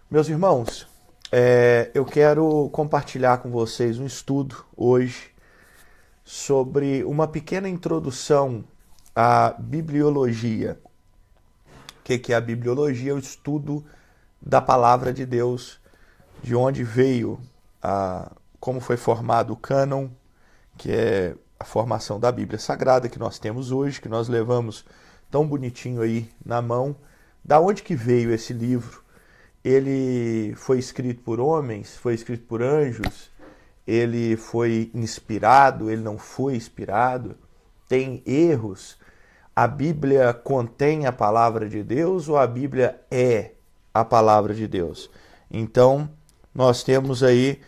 Meus irmãos, eu quero compartilhar com vocês um estudo hoje sobre uma pequena introdução à bibliologia. O que é a bibliologia? É o estudo da palavra de Deus, de onde veio, como foi formado o cânon, que é a formação da Bíblia Sagrada que nós temos hoje, que nós levamos tão bonitinho aí na mão. Da onde que veio esse livro? Ele foi escrito por homens, foi escrito por anjos, ele foi inspirado, ele não foi inspirado, tem erros. A Bíblia contém a palavra de Deus ou a Bíblia é a palavra de Deus? Então, nós temos aí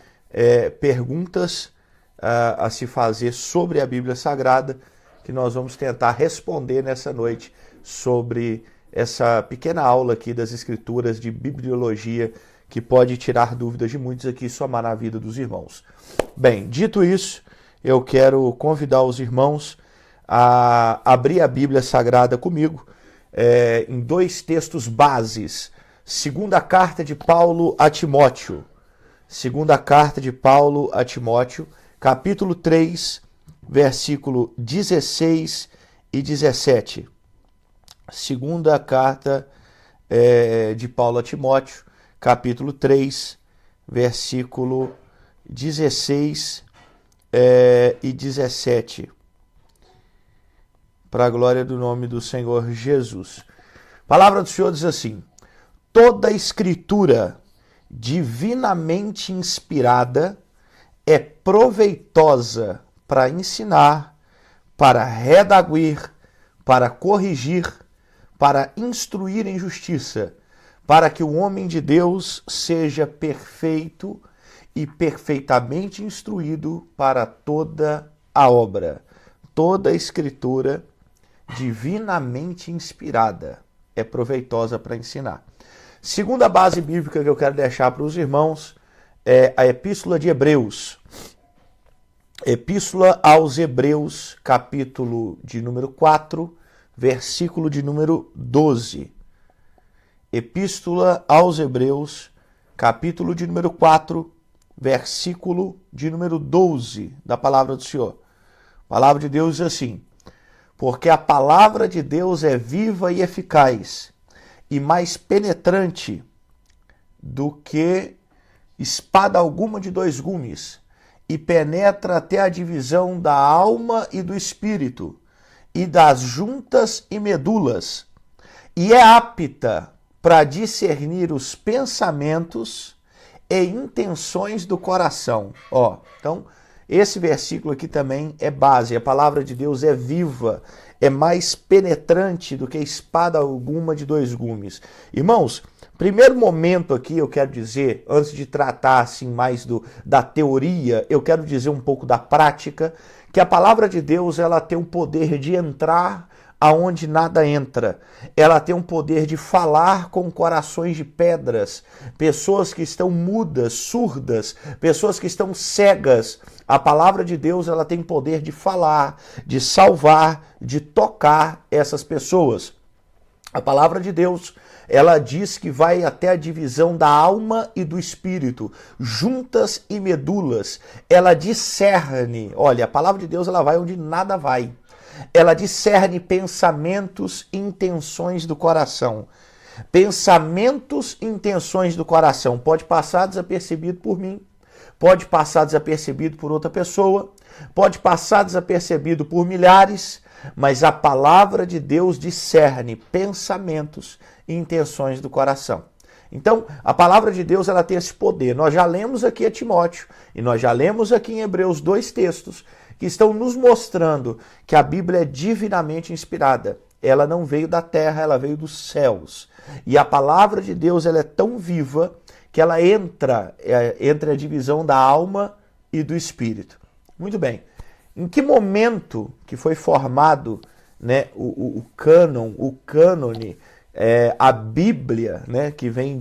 perguntas a se fazer sobre a Bíblia Sagrada, que nós vamos tentar responder nessa noite sobre essa pequena aula aqui das Escrituras de bibliologia, que pode tirar dúvidas de muitos aqui e somar na vida dos irmãos. Bem, dito isso, eu quero convidar os irmãos a abrir a Bíblia Sagrada comigo em dois textos bases. Segunda carta de Paulo a Timóteo. Segunda carta de Paulo a Timóteo, capítulo 3, versículo 16 e 17. Segunda carta de Paulo a Timóteo, capítulo 3, versículo 16 e 17. Para a glória do nome do Senhor Jesus. A palavra do Senhor diz assim: toda a escritura divinamente inspirada é proveitosa para ensinar, para redaguir, para corrigir, para instruir em justiça, para que o homem de Deus seja perfeito e perfeitamente instruído para toda a obra. Toda a escritura divinamente inspirada é proveitosa para ensinar. Segunda base bíblica que eu quero deixar para os irmãos é a Epístola de Hebreus. Epístola aos Hebreus, capítulo de número 4, versículo de número 12. Epístola aos Hebreus, capítulo de número 4, versículo de número 12 da palavra do Senhor. A palavra de Deus diz assim: porque a palavra de Deus é viva e eficaz, e mais penetrante do que espada alguma de dois gumes, e penetra até a divisão da alma e do espírito, e das juntas e medulas, e é apta para discernir os pensamentos e intenções do coração. Então, esse versículo aqui também é base. A palavra de Deus é viva, é mais penetrante do que espada alguma de dois gumes. Irmãos, primeiro momento aqui eu quero dizer, antes de tratar assim mais da teoria, eu quero dizer um pouco da prática, que a palavra de Deus ela tem o poder de entrar aonde nada entra. Ela tem um poder de falar com corações de pedras, pessoas que estão mudas, surdas, pessoas que estão cegas. A palavra de Deus ela tem poder de falar, de salvar, de tocar essas pessoas. A palavra de Deus ela diz que vai até a divisão da alma e do espírito, juntas e medulas. Ela discerne. Olha, a palavra de Deus ela vai onde nada vai. Ela discerne pensamentos e intenções do coração. Pensamentos e intenções do coração. Pode passar desapercebido por mim, pode passar desapercebido por outra pessoa, pode passar desapercebido por milhares, mas a palavra de Deus discerne pensamentos e intenções do coração. Então, a palavra de Deus ela tem esse poder. Nós já lemos aqui a Timóteo e nós já lemos aqui em Hebreus dois textos que estão nos mostrando que a Bíblia é divinamente inspirada. Ela não veio da terra, ela veio dos céus. E a palavra de Deus ela é tão viva que ela entra entre a divisão da alma e do espírito. Muito bem. Em que momento que foi formado, né, o cânon, o cânone, A Bíblia, né, que vem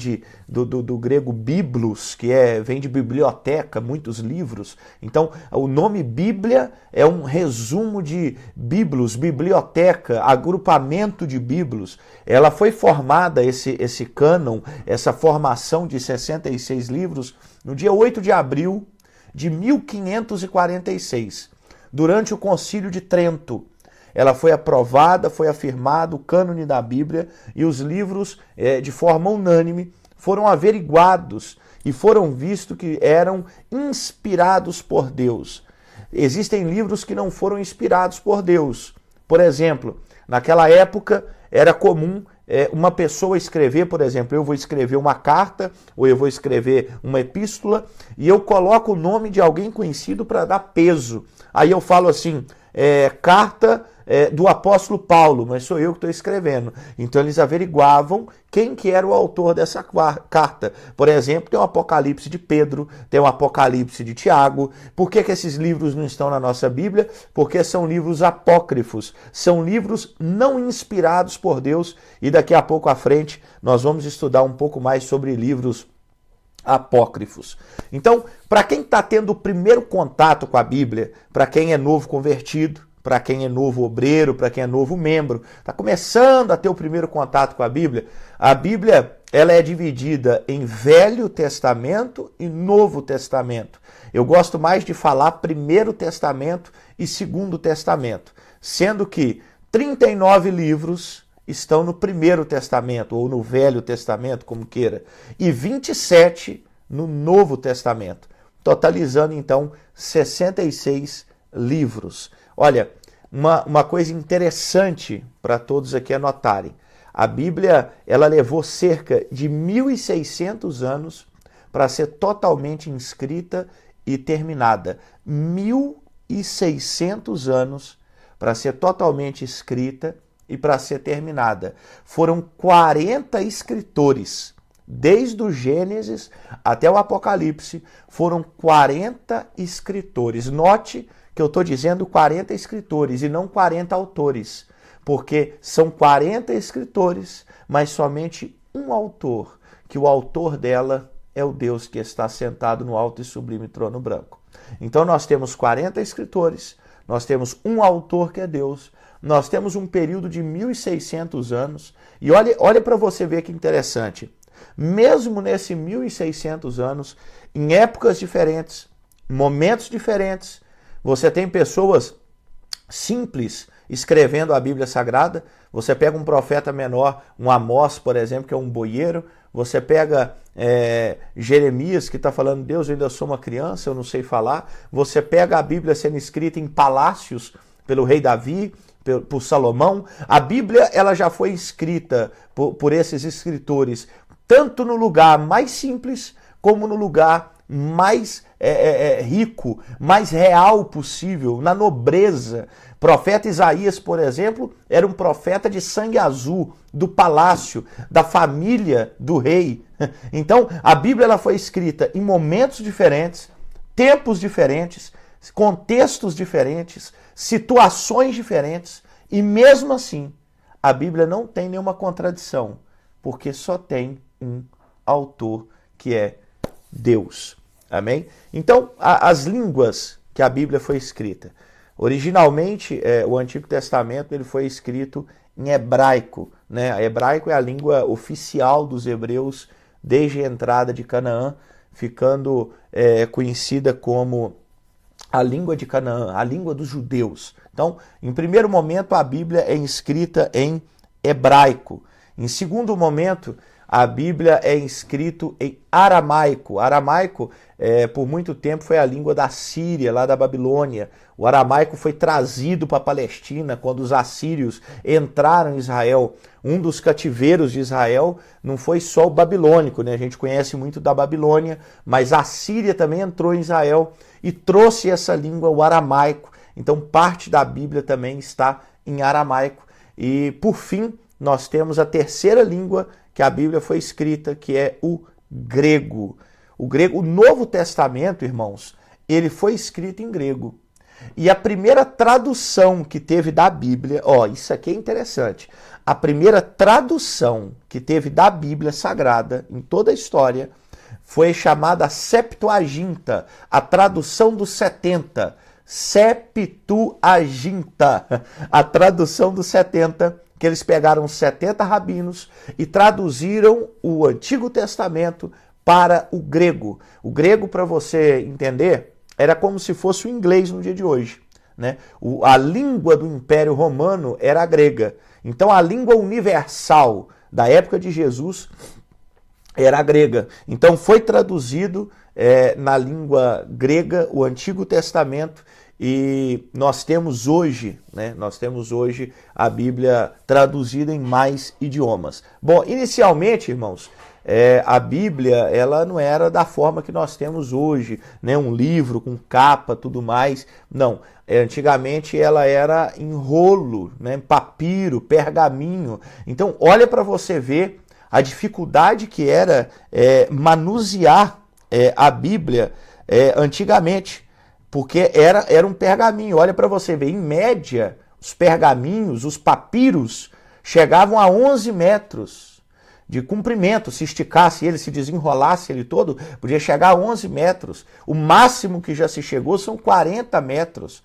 do grego biblos, vem de biblioteca, muitos livros. Então, o nome Bíblia é um resumo de biblos, biblioteca, agrupamento de biblos. Ela foi formada, esse cânon, essa formação de 66 livros, no dia 8 de abril de 1546, durante o Concílio de Trento. Ela foi aprovada, foi afirmado o cânone da Bíblia e os livros, de forma unânime, foram averiguados e foram vistos que eram inspirados por Deus. Existem livros que não foram inspirados por Deus. Por exemplo, naquela época era comum uma pessoa escrever, por exemplo, eu vou escrever uma carta ou eu vou escrever uma epístola e eu coloco o nome de alguém conhecido para dar peso. Aí eu falo assim, carta do apóstolo Paulo, mas sou eu que estou escrevendo. Então eles averiguavam quem que era o autor dessa carta. Por exemplo, tem o Apocalipse de Pedro, tem o Apocalipse de Tiago. Por que esses livros não estão na nossa Bíblia? Porque são livros apócrifos, são livros não inspirados por Deus, e daqui a pouco à frente nós vamos estudar um pouco mais sobre livros apócrifos. Então, para quem está tendo o primeiro contato com a Bíblia, para quem é novo convertido, para quem é novo obreiro, para quem é novo membro, está começando a ter o primeiro contato com a Bíblia ela é dividida em Velho Testamento e Novo Testamento. Eu gosto mais de falar Primeiro Testamento e Segundo Testamento, sendo que 39 livros estão no Primeiro Testamento, ou no Velho Testamento, como queira, e 27 no Novo Testamento, totalizando então 66 livros. Olha, uma coisa interessante para todos aqui anotarem. A Bíblia, ela levou cerca de 1.600 anos para ser totalmente escrita e terminada. 1.600 anos para ser totalmente escrita e para ser terminada. Foram 40 escritores. Desde o Gênesis até o Apocalipse, foram 40 escritores. Note que eu estou dizendo 40 escritores e não 40 autores, porque são 40 escritores, mas somente um autor, que o autor dela é o Deus que está sentado no alto e sublime trono branco. Então nós temos 40 escritores, nós temos um autor que é Deus, nós temos um período de 1.600 anos, e olha para você ver que interessante. Mesmo nesse 1.600 anos, em épocas diferentes, momentos diferentes, você tem pessoas simples escrevendo a Bíblia Sagrada. Você pega um profeta menor, um Amós, por exemplo, que é um boieiro. Você pega Jeremias, que está falando, Deus, eu ainda sou uma criança, eu não sei falar. Você pega a Bíblia sendo escrita em palácios pelo rei Davi, por Salomão. A Bíblia ela já foi escrita por esses escritores, tanto no lugar mais simples, como no lugar mais rico, mais real possível, na nobreza. Profeta Isaías, por exemplo, era um profeta de sangue azul, do palácio, da família do rei. Então, a Bíblia ela foi escrita em momentos diferentes, tempos diferentes, contextos diferentes, situações diferentes, e mesmo assim, a Bíblia não tem nenhuma contradição, porque só tem um autor, que é Deus. Amém? Então, as línguas que a Bíblia foi escrita. Originalmente, o Antigo Testamento ele foi escrito em hebraico. Né? Hebraico é a língua oficial dos hebreus desde a entrada de Canaã, ficando conhecida como a língua de Canaã, a língua dos judeus. Então, em primeiro momento, a Bíblia é escrita em hebraico. Em segundo momento, a Bíblia é escrita em aramaico. Aramaico, por muito tempo, foi a língua da Síria, lá da Babilônia. O aramaico foi trazido para a Palestina quando os assírios entraram em Israel. Um dos cativeiros de Israel não foi só o babilônico, né? A gente conhece muito da Babilônia, mas a Síria também entrou em Israel e trouxe essa língua, o aramaico. Então, parte da Bíblia também está em aramaico. E, por fim, nós temos a terceira língua que a Bíblia foi escrita, que é o grego. O Novo Testamento, irmãos, ele foi escrito em grego. E a primeira tradução que teve da Bíblia, isso aqui é interessante. a primeira tradução que teve da Bíblia Sagrada em toda a história foi chamada Septuaginta, a tradução dos 70. Septuaginta, a tradução dos 70, que eles pegaram 70 rabinos e traduziram o Antigo Testamento para o grego. O grego, para você entender, era como se fosse o inglês no dia de hoje, né? A língua do Império Romano era a grega. Então a língua universal da época de Jesus era a grega. Então foi traduzido na língua grega o Antigo Testamento e nós temos hoje, né? Nós temos hoje a Bíblia traduzida em mais idiomas. Bom, inicialmente, irmãos, a Bíblia ela não era da forma que nós temos hoje, né? Um livro com capa, tudo mais. Não. Antigamente ela era em rolo, né? Papiro, pergaminho. Então, olha para você ver a dificuldade que era manusear a Bíblia antigamente, porque era um pergaminho. Olha para você ver, em média, os pergaminhos, os papiros, chegavam a 11 metros de comprimento. Se esticasse ele, se desenrolasse ele todo, podia chegar a 11 metros. O máximo que já se chegou são 40 metros.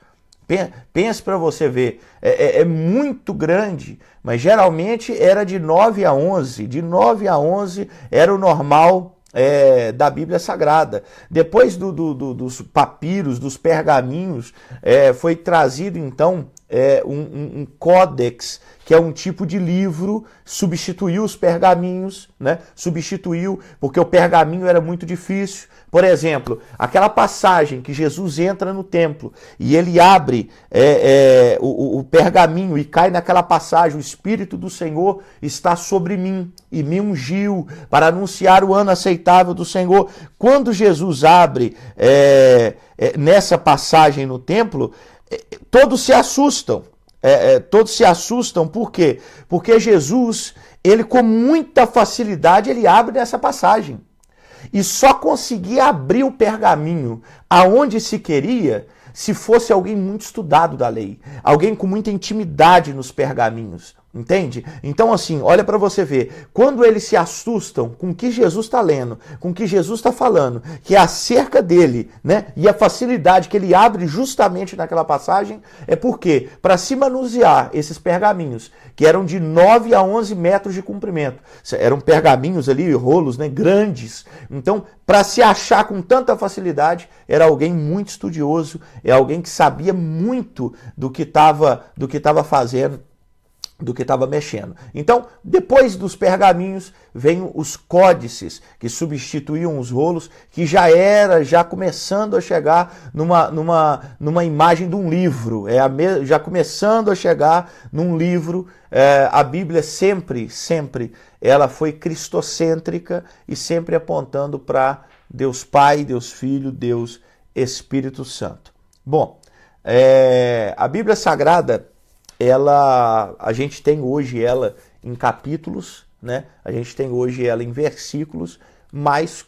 Pense para você ver, é muito grande, mas geralmente era de 9 a 11. De 9 a 11 era o normal da Bíblia Sagrada. Depois dos papiros, dos pergaminhos, foi trazido então um códex, que é um tipo de livro, substituiu os pergaminhos, né? Substituiu, porque o pergaminho era muito difícil. Por exemplo, aquela passagem que Jesus entra no templo e ele abre o pergaminho e cai naquela passagem: o Espírito do Senhor está sobre mim e me ungiu para anunciar o ano aceitável do Senhor. Quando Jesus abre nessa passagem no templo, todos se assustam. Todos se assustam, por quê? Porque Jesus, ele com muita facilidade, ele abre nessa passagem. E só conseguia abrir o pergaminho aonde se queria se fosse alguém muito estudado da lei, alguém com muita intimidade nos pergaminhos, entende? Então assim, olha para você ver, quando eles se assustam com o que Jesus está lendo, com o que Jesus está falando, que é acerca dele, né? E a facilidade que ele abre justamente naquela passagem, é porque, para se manusear esses pergaminhos, que eram de 9 a 11 metros de comprimento, eram pergaminhos ali, rolos, né, grandes. Então, para se achar com tanta facilidade, era alguém muito estudioso, é alguém que sabia muito do que estava fazendo, do que estava mexendo. Então, depois dos pergaminhos, vem os códices, que substituíam os rolos, que já começando a chegar numa imagem de um livro, já começando a chegar num livro. A Bíblia sempre, ela foi cristocêntrica e sempre apontando para Deus Pai, Deus Filho, Deus Espírito Santo. Bom, a Bíblia Sagrada, a gente tem hoje ela em capítulos, né? A gente tem hoje ela em versículos, mas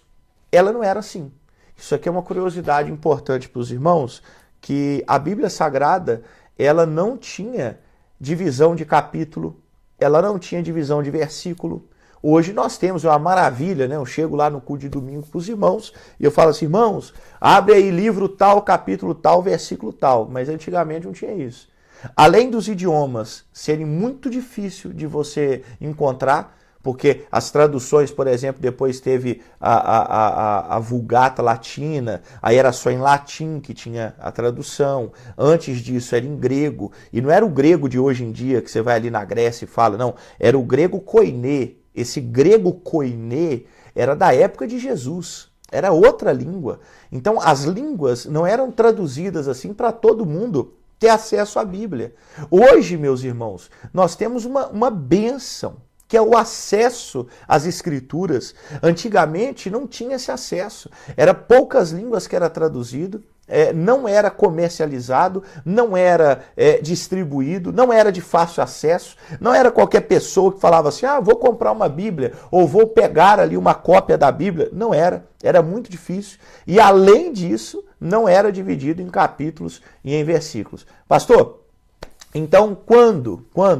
ela não era assim. Isso aqui é uma curiosidade importante para os irmãos, que a Bíblia Sagrada, ela não tinha divisão de capítulo, ela não tinha divisão de versículo. Hoje nós temos uma maravilha, né? Eu chego lá no culto de domingo para os irmãos e eu falo assim: irmãos, abre aí livro tal, capítulo tal, versículo tal. Mas antigamente não tinha isso. Além dos idiomas serem muito difíceis de você encontrar, porque as traduções, por exemplo, depois teve a Vulgata Latina, aí era só em latim que tinha a tradução. Antes disso era em grego, e não era o grego de hoje em dia, que você vai ali na Grécia e fala, não, era o grego koiné. Esse grego koiné era da época de Jesus, era outra língua. Então as línguas não eram traduzidas assim para todo mundo ter acesso à Bíblia. Hoje, meus irmãos, nós temos uma bênção, que é o acesso às Escrituras. Antigamente não tinha esse acesso. Era poucas línguas que era traduzido, não era comercializado, não era distribuído, não era de fácil acesso, não era qualquer pessoa que falava assim, vou comprar uma Bíblia, ou vou pegar ali uma cópia da Bíblia. Não era muito difícil. E além disso, não era dividido em capítulos e em versículos. Pastor, então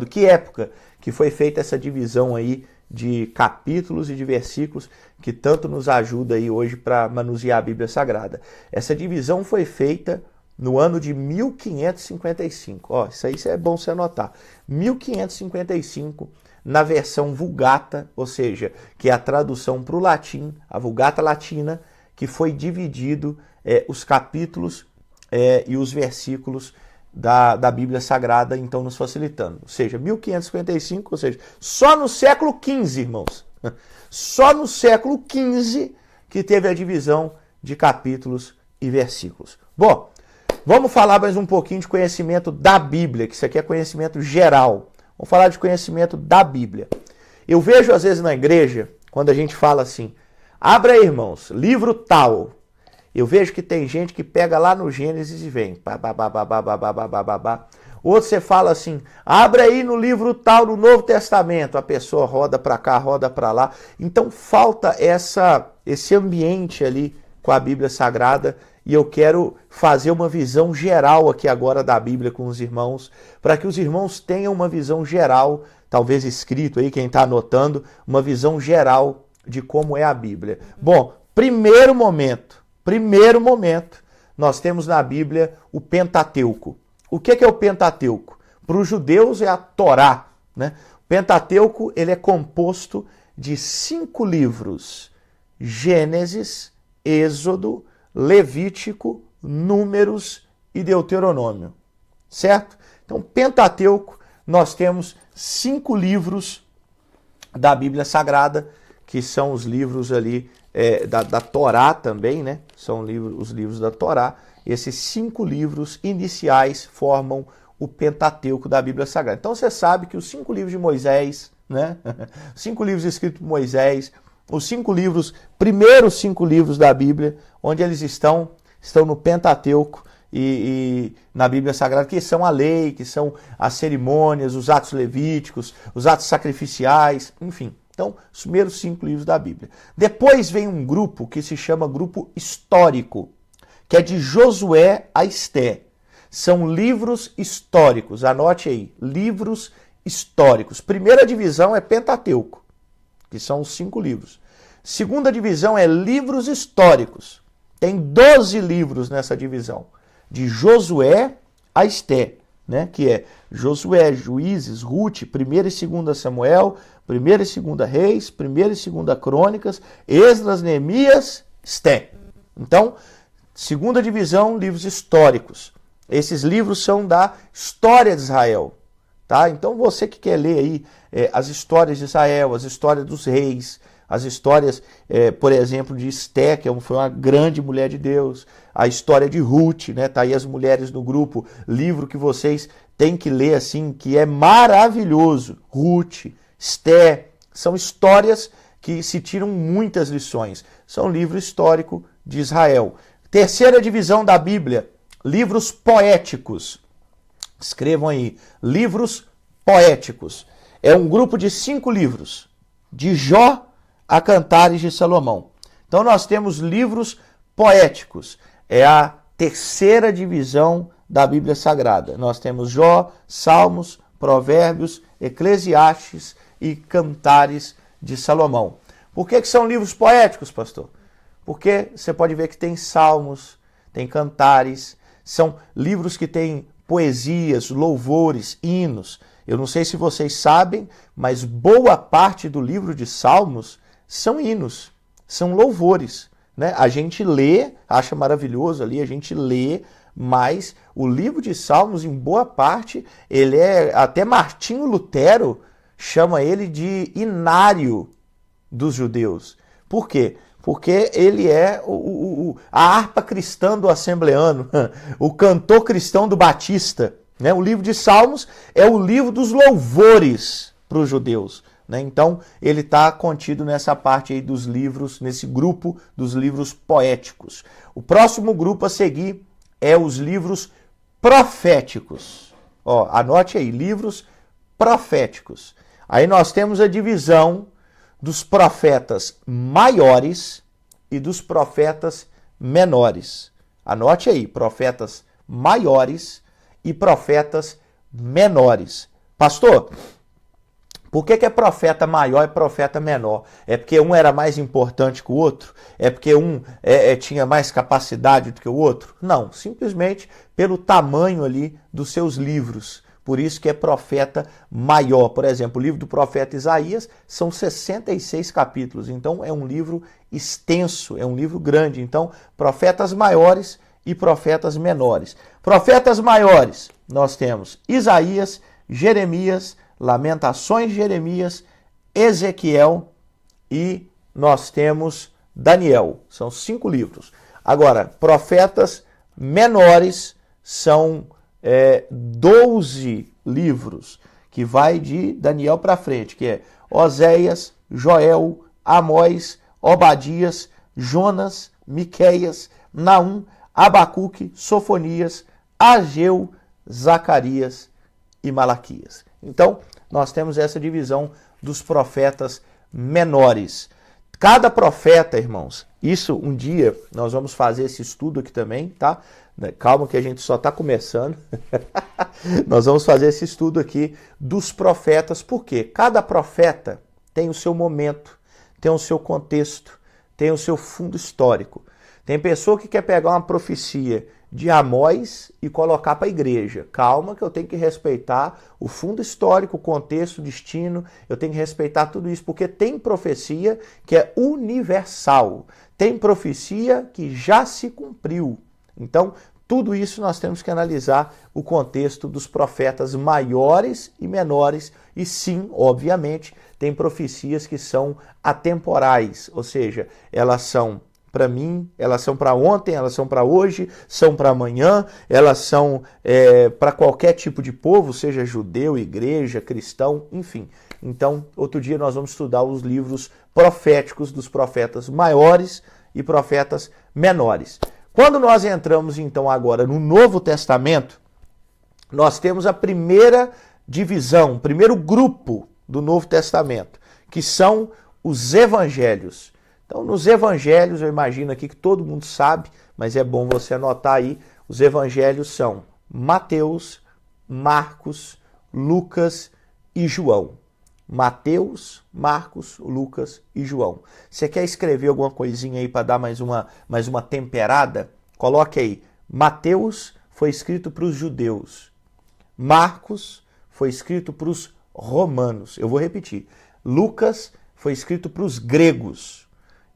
que época que foi feita essa divisão aí de capítulos e de versículos que tanto nos ajuda aí hoje para manusear a Bíblia Sagrada. Essa divisão foi feita no ano de 1555. Ó, isso aí é bom você anotar. 1555, na versão Vulgata, ou seja, que é a tradução para o latim, a Vulgata Latina, que foi dividido os capítulos e os versículos da Bíblia Sagrada, então nos facilitando. Ou seja, 1555, ou seja, só no século XV, irmãos. Só no século XV que teve a divisão de capítulos e versículos. Bom, vamos falar mais um pouquinho de conhecimento da Bíblia, que isso aqui é conhecimento geral. Vamos falar de conhecimento da Bíblia. Eu vejo às vezes na igreja, quando a gente fala assim, abra aí, irmãos, livro tal. Eu vejo que tem gente que pega lá no Gênesis e vem. Outro você fala assim, abre aí no livro tal do Novo Testamento. A pessoa roda para cá, roda para lá. Então falta esse ambiente ali com a Bíblia Sagrada. E eu quero fazer uma visão geral aqui agora da Bíblia com os irmãos, para que os irmãos tenham uma visão geral, talvez escrito aí, quem está anotando, uma visão geral de como é a Bíblia. Bom, primeiro momento, nós temos na Bíblia o Pentateuco. O que é o Pentateuco? Para os judeus é a Torá, né? O Pentateuco ele é composto de 5 livros: Gênesis, Êxodo, Levítico, Números e Deuteronômio, certo? Então, Pentateuco, nós temos 5 livros da Bíblia Sagrada, que são os livros ali da Torá também, né? São os livros da Torá. Esses 5 livros iniciais formam o Pentateuco da Bíblia Sagrada. Então, você sabe que os 5 livros de Moisés, né? 5 livros escritos por Moisés, os 5 livros, primeiros 5 livros da Bíblia, onde eles estão no Pentateuco e na Bíblia Sagrada, que são a lei, que são as cerimônias, os atos levíticos, os atos sacrificiais, enfim. Então, os primeiros 5 livros da Bíblia. Depois vem um grupo que se chama grupo histórico, que é de Josué a Esté. São livros históricos, anote aí, livros históricos. Primeira divisão é Pentateuco, que são os 5 livros. Segunda divisão é livros históricos. Tem 12 livros nessa divisão, de Josué a Esté, né? Que é Josué, Juízes, Ruth, 1ª e 2ª Samuel, 1ª e 2ª Reis, 1ª e 2ª Crônicas, Esdras, Neemias, Esté. Então, segunda divisão, livros históricos. Esses livros são da história de Israel. Tá? Então você que quer ler aí as histórias de Israel, as histórias dos reis, as histórias, por exemplo, de Esté, que foi uma grande mulher de Deus, a história de Ruth, né? Tá aí as mulheres no grupo, livro que vocês têm que ler assim, que é maravilhoso. Ruth, Esté, são histórias que se tiram muitas lições. São livro histórico de Israel. Terceira divisão da Bíblia, livros poéticos. Escrevam aí, livros poéticos. É um grupo de 5 livros, de Jó a Cantares de Salomão. Então nós temos livros poéticos. É a terceira divisão da Bíblia Sagrada. Nós temos Jó, Salmos, Provérbios, Eclesiastes e Cantares de Salomão. Por que são livros poéticos, pastor? Porque você pode ver que tem salmos, tem cantares, são livros que têm poesias, louvores, hinos. Eu não sei se vocês sabem, mas boa parte do livro de Salmos são hinos, são louvores, né? A gente lê, acha maravilhoso ali, a gente lê, mas o livro de Salmos, em boa parte, ele até Martinho Lutero chama ele de inário dos judeus. Por quê? Porque ele é a harpa cristã do assembleano, o cantor cristão do batista. Né? O livro de Salmos é o livro dos louvores para os judeus. Né? Então, ele está contido nessa parte aí dos livros, nesse grupo dos livros poéticos. O próximo grupo a seguir é os livros proféticos. Ó, anote aí, livros proféticos. Aí nós temos a divisão dos profetas maiores e dos profetas menores. Anote aí, profetas maiores e profetas menores. Pastor, Por que é profeta maior e profeta menor? É porque um era mais importante que o outro? É porque um tinha mais capacidade do que o outro? Não, simplesmente pelo tamanho ali dos seus livros. Por isso que é profeta maior. Por exemplo, o livro do profeta Isaías são 66 capítulos. Então é um livro extenso, é um livro grande. Então, profetas maiores e profetas menores. Profetas maiores, nós temos Isaías, Jeremias, Lamentações de Jeremias, Ezequiel e nós temos Daniel. São 5 livros. Agora, profetas menores são 12 livros, que vai de Daniel para frente, que é Oséias, Joel, Amós, Obadias, Jonas, Miqueias, Naum, Abacuque, Sofonias, Ageu, Zacarias e Malaquias. Então, nós temos essa divisão dos profetas menores. Cada profeta, irmãos, isso um dia nós vamos fazer esse estudo aqui também, tá? Calma que a gente só está começando. Nós vamos fazer esse estudo aqui dos profetas, porque cada profeta tem o seu momento, tem o seu contexto, tem o seu fundo histórico. Tem pessoa que quer pegar uma profecia de Amós e colocar para a igreja. Calma que eu tenho que respeitar o fundo histórico, o contexto, o destino, eu tenho que respeitar tudo isso, porque tem profecia que é universal, tem profecia que já se cumpriu. Então, tudo isso nós temos que analisar o contexto dos profetas maiores e menores, e sim, obviamente, tem profecias que são atemporais, ou seja, elas são para mim, elas são para ontem, elas são para hoje, são para amanhã, elas são para qualquer tipo de povo, seja judeu, igreja, cristão, enfim. Então, outro dia nós vamos estudar os livros proféticos dos profetas maiores e profetas menores. Quando nós entramos, então, agora no Novo Testamento, nós temos a primeira divisão, o primeiro grupo do Novo Testamento, que são os evangelhos. Então, nos evangelhos, eu imagino aqui que todo mundo sabe, mas é bom você anotar aí, os evangelhos são Mateus, Marcos, Lucas e João. Mateus, Marcos, Lucas e João. Você quer escrever alguma coisinha aí para dar mais uma temperada? Coloque aí. Mateus foi escrito para os judeus. Marcos foi escrito para os romanos. Eu vou repetir. Lucas foi escrito para os gregos.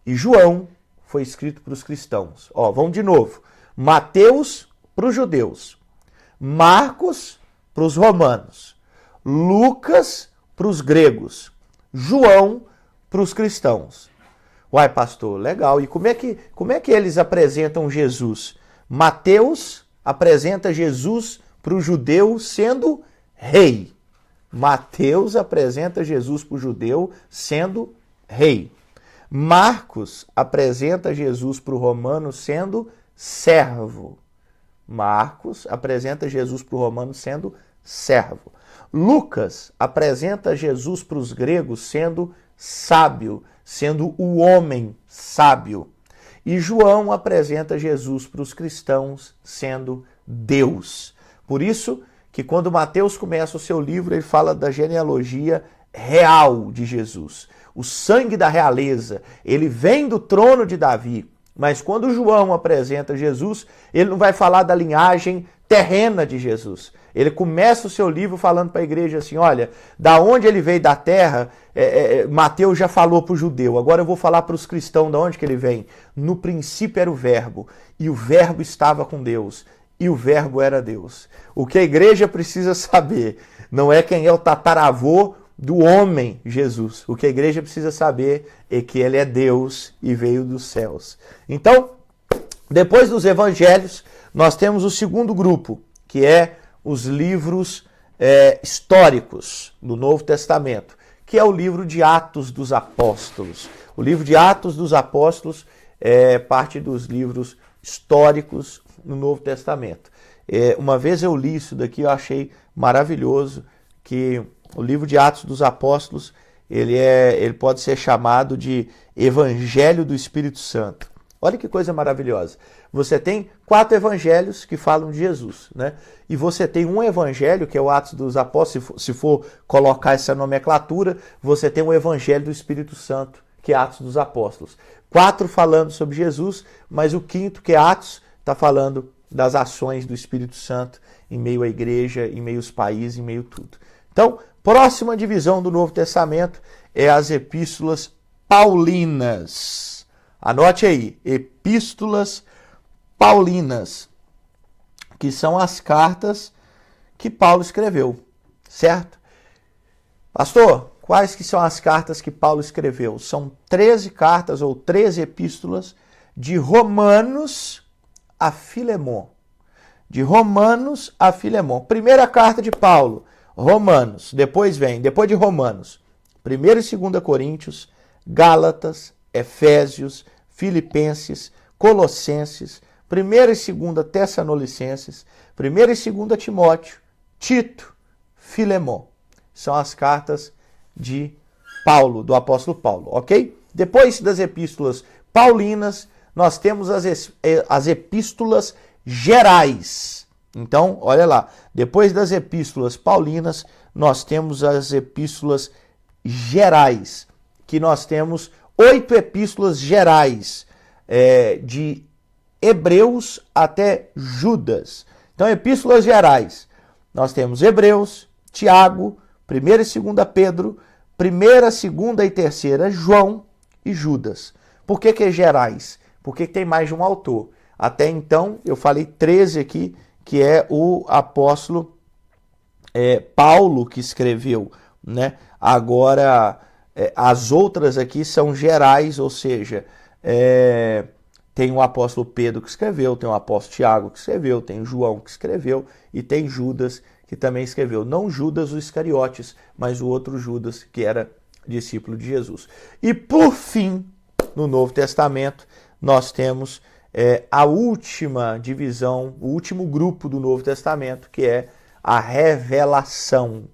E João foi escrito para os cristãos. Ó, vamos de novo. Mateus para os judeus. Marcos para os romanos. Lucas para os gregos. João para os cristãos. Uai, pastor, legal. E como é que eles apresentam Jesus? Mateus apresenta Jesus para o judeu sendo rei. Mateus apresenta Jesus para o judeu sendo rei. Marcos apresenta Jesus para o romano sendo servo. Marcos apresenta Jesus para o romano sendo servo. Lucas apresenta Jesus para os gregos sendo sábio, sendo o homem sábio. E João apresenta Jesus para os cristãos sendo Deus. Por isso que quando Mateus começa o seu livro, ele fala da genealogia real de Jesus. O sangue da realeza, ele vem do trono de Davi. Mas quando João apresenta Jesus, ele não vai falar da linhagem terrena de Jesus. Ele começa o seu livro falando para a igreja assim, olha, da onde ele veio da terra, Mateus já falou para o judeu, agora eu vou falar para os cristãos de onde que ele vem. No princípio era o verbo, e o verbo estava com Deus, e o verbo era Deus. O que a igreja precisa saber não é quem é o tataravô do homem Jesus. O que a igreja precisa saber é que ele é Deus e veio dos céus. Então, depois dos evangelhos, nós temos o segundo grupo, que é os livros históricos do Novo Testamento, que é o livro de Atos dos Apóstolos. O livro de Atos dos Apóstolos é parte dos livros históricos no Novo Testamento. Uma vez eu li isso daqui, eu achei maravilhoso, que o livro de Atos dos Apóstolos, ele pode ser chamado de Evangelho do Espírito Santo. Olha que coisa maravilhosa. Você tem 4 evangelhos que falam de Jesus, né? E você tem um evangelho, que é o Atos dos Apóstolos, se for colocar essa nomenclatura, você tem o evangelho do Espírito Santo, que é Atos dos Apóstolos. 4 falando sobre Jesus, mas o 5º, que é Atos, está falando das ações do Espírito Santo em meio à igreja, em meio aos países, em meio a tudo. Então, próxima divisão do Novo Testamento é as epístolas paulinas. Anote aí, epístolas paulinas, que são as cartas que Paulo escreveu, certo? Pastor, quais que são as cartas que Paulo escreveu? São 13 cartas ou 13 epístolas de Romanos a Filemon. De Romanos a Filemon. Primeira carta de Paulo, Romanos. Depois de Romanos, 1ª e 2ª Coríntios, Gálatas, Efésios, Filipenses, Colossenses, 1ª e 2ª Tessalonicenses, 1ª e 2ª Timóteo, Tito, Filemon. São as cartas de Paulo, do apóstolo Paulo, ok? Depois das epístolas paulinas, nós temos as epístolas gerais. Então, olha lá, depois das epístolas paulinas, nós temos as epístolas gerais, que nós temos 8 epístolas gerais, de Hebreus até Judas. Então, epístolas gerais. Nós temos Hebreus, Tiago, 1ª e 2ª Pedro, 1ª, 2ª e 3ª João e Judas. Por que é gerais? Porque tem mais de um autor. Até então, eu falei 13 aqui, que é o apóstolo Paulo que escreveu, né? Agora, as outras aqui são gerais, ou seja, tem o apóstolo Pedro que escreveu, tem o apóstolo Tiago que escreveu, tem o João que escreveu e tem Judas que também escreveu. Não Judas o Iscariotes, mas o outro Judas que era discípulo de Jesus. E por fim, no Novo Testamento, nós temos a última divisão, o último grupo do Novo Testamento, que é a Revelação,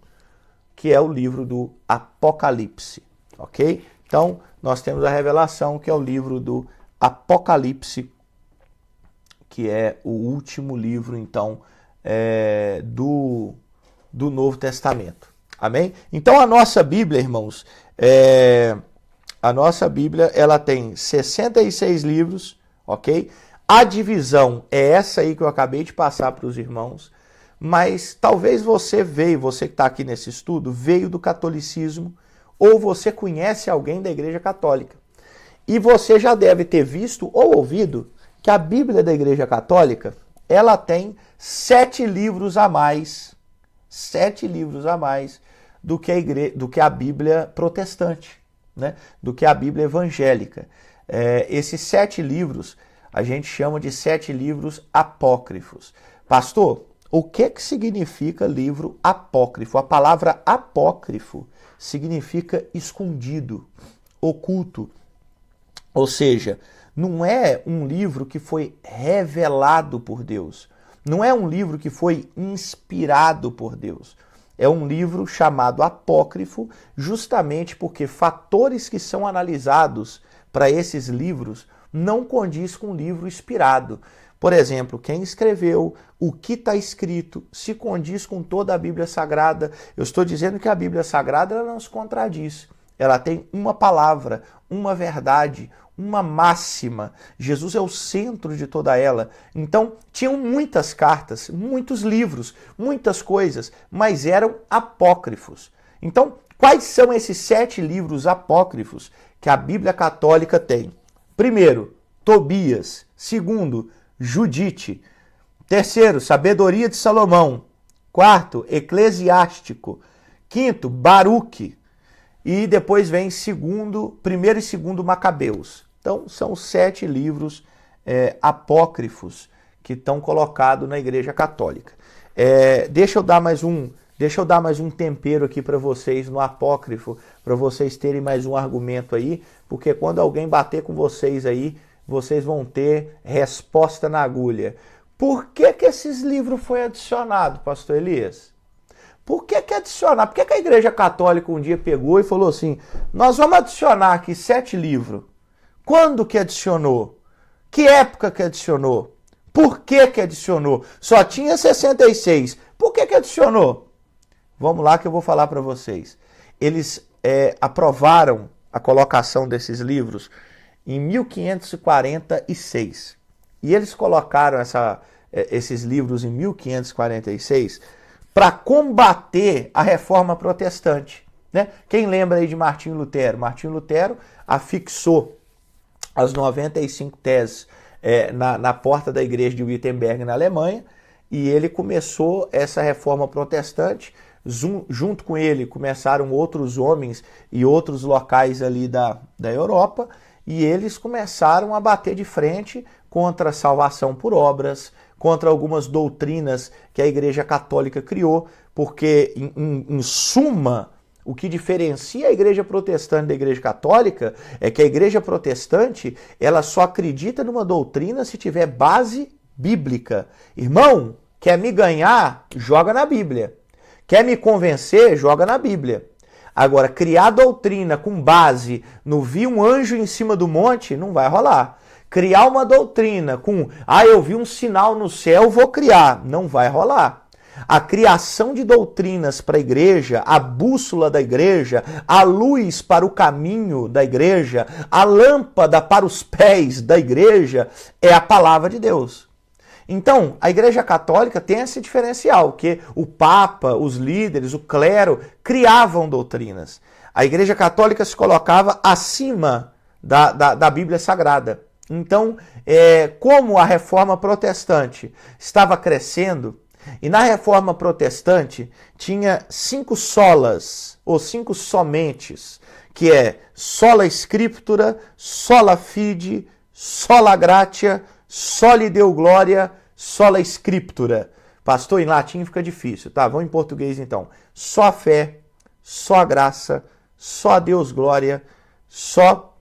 que é o livro do Apocalipse. Ok? Então, nós temos a Revelação, que é o livro do Apocalipse, que é o último livro, então, do Novo Testamento. Amém? Então, a nossa Bíblia, irmãos, a nossa Bíblia, ela tem 66 livros, ok? A divisão é essa aí que eu acabei de passar para os irmãos, mas talvez você que está aqui nesse estudo, veio do catolicismo, ou você conhece alguém da Igreja Católica. E você já deve ter visto ou ouvido que a Bíblia da Igreja Católica, ela tem 7 livros a mais, 7 livros a mais do que a Bíblia protestante, né? Do que a Bíblia evangélica. Esses 7 livros a gente chama de 7 livros apócrifos. Pastor, o que significa livro apócrifo? A palavra apócrifo significa escondido, oculto. Ou seja, não é um livro que foi revelado por Deus. Não é um livro que foi inspirado por Deus. É um livro chamado apócrifo, justamente porque fatores que são analisados para esses livros não condiz com o livro inspirado. Por exemplo, quem escreveu, o que está escrito, se condiz com toda a Bíblia Sagrada. Eu estou dizendo que a Bíblia Sagrada ela não se contradiz. Ela tem uma palavra, uma verdade, uma máxima. Jesus é o centro de toda ela. Então, tinham muitas cartas, muitos livros, muitas coisas, mas eram apócrifos. Então, quais são esses 7 livros apócrifos que a Bíblia Católica tem? Primeiro, Tobias. Segundo, Judite. Terceiro, Sabedoria de Salomão. Quarto, Eclesiástico. Quinto, Baruque. E depois vem primeiro e segundo Macabeus. Então, são 7 livros apócrifos que estão colocados na Igreja Católica. Deixa eu dar mais um tempero aqui para vocês no apócrifo, para vocês terem mais um argumento aí, porque quando alguém bater com vocês aí, vocês vão ter resposta na agulha. Por que esses livros foram adicionados, pastor Elias? Por que adicionar? Por que a Igreja Católica um dia pegou e falou assim, nós vamos adicionar aqui 7 livros. Quando que adicionou? Que época que adicionou? Por que que adicionou? Só tinha 66. Por que que adicionou? Vamos lá que eu vou falar para vocês. Eles aprovaram a colocação desses livros em 1546. E eles colocaram esses livros em 1546 para combater a reforma protestante. Né? Quem lembra aí de Martinho Lutero? Martinho Lutero afixou as 95 teses na porta da igreja de Wittenberg, na Alemanha, e ele começou essa reforma protestante. Junto com ele começaram outros homens e outros locais ali da Europa, e eles começaram a bater de frente contra a salvação por obras, contra algumas doutrinas que a Igreja Católica criou, porque, em suma, o que diferencia a Igreja Protestante da Igreja Católica é que a Igreja Protestante ela só acredita numa doutrina se tiver base bíblica. Irmão, quer me ganhar? Joga na Bíblia. Quer me convencer? Joga na Bíblia. Agora, criar doutrina com base no vi um anjo em cima do monte, não vai rolar. Criar uma doutrina com, eu vi um sinal no céu, vou criar, não vai rolar. A criação de doutrinas para a igreja, a bússola da igreja, a luz para o caminho da igreja, a lâmpada para os pés da igreja, é a palavra de Deus. Então, a Igreja Católica tem esse diferencial, que o Papa, os líderes, o clero, criavam doutrinas. A Igreja Católica se colocava acima da Bíblia Sagrada. Então, como a Reforma Protestante estava crescendo, e na Reforma Protestante tinha 5 solas, ou 5 somentes, que é sola scriptura, sola fide, sola gratia, soli deo gloria, sola scriptura. Pastor, em latim fica difícil, tá? Vamos em português então. Só a fé, só a graça, só a Deus glória, só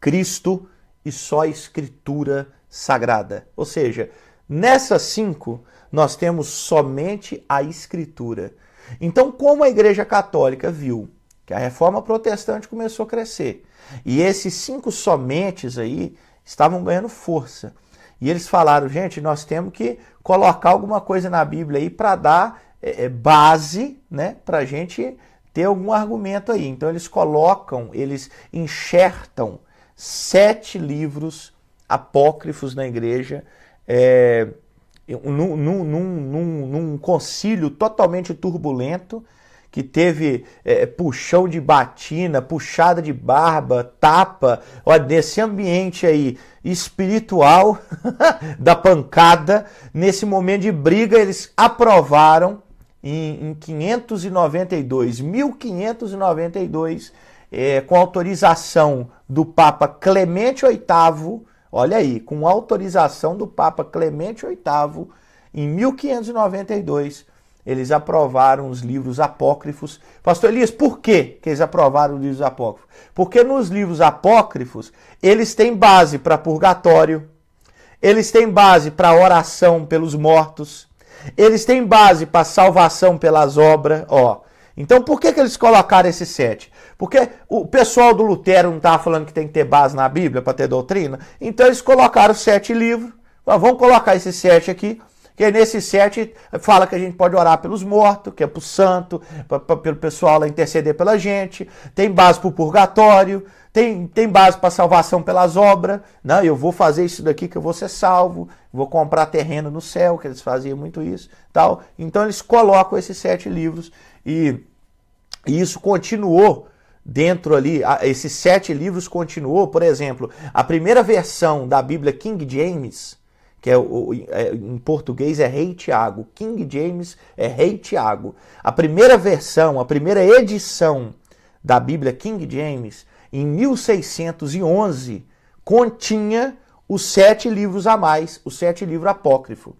Cristo e só a escritura sagrada. Ou seja, nessas 5 nós temos somente a escritura. Então, como a Igreja Católica viu que a Reforma Protestante começou a crescer, e esses 5 somentes aí estavam ganhando força. E eles falaram, gente, nós temos que colocar alguma coisa na Bíblia aí para dar base, né, para a gente ter algum argumento aí. Então eles enxertam 7 livros apócrifos na igreja, num concílio totalmente turbulento, que teve puxão de batina, puxada de barba, tapa, olha, nesse ambiente aí espiritual da pancada, nesse momento de briga, eles aprovaram em 1592, com autorização do Papa Clemente VIII, olha aí, com autorização do Papa Clemente VIII, em 1592, eles aprovaram os livros apócrifos. Pastor Elias, por que eles aprovaram os livros apócrifos? Porque nos livros apócrifos, eles têm base para purgatório, eles têm base para oração pelos mortos, eles têm base para salvação pelas obras. Então, por que eles colocaram esses 7? Porque o pessoal do Lutero não estava falando que tem que ter base na Bíblia para ter doutrina? Então, eles colocaram 7 livros. Vamos colocar esses 7 aqui. Que nesse 7 fala que a gente pode orar pelos mortos, que é para o santo, pelo pessoal lá interceder pela gente. Tem base para o purgatório, tem base para salvação pelas obras. Não, eu vou fazer isso daqui que eu vou ser salvo, vou comprar terreno no céu, que eles faziam muito isso. Tal. Então eles colocam esses 7 livros e isso continuou dentro ali, esses 7 livros continuou, por exemplo, a primeira versão da Bíblia King James, que em português é Rei Tiago. King James é Rei Tiago. A primeira versão, a primeira edição da Bíblia King James, em 1611, continha os 7 livros a mais, os 7 livros apócrifos.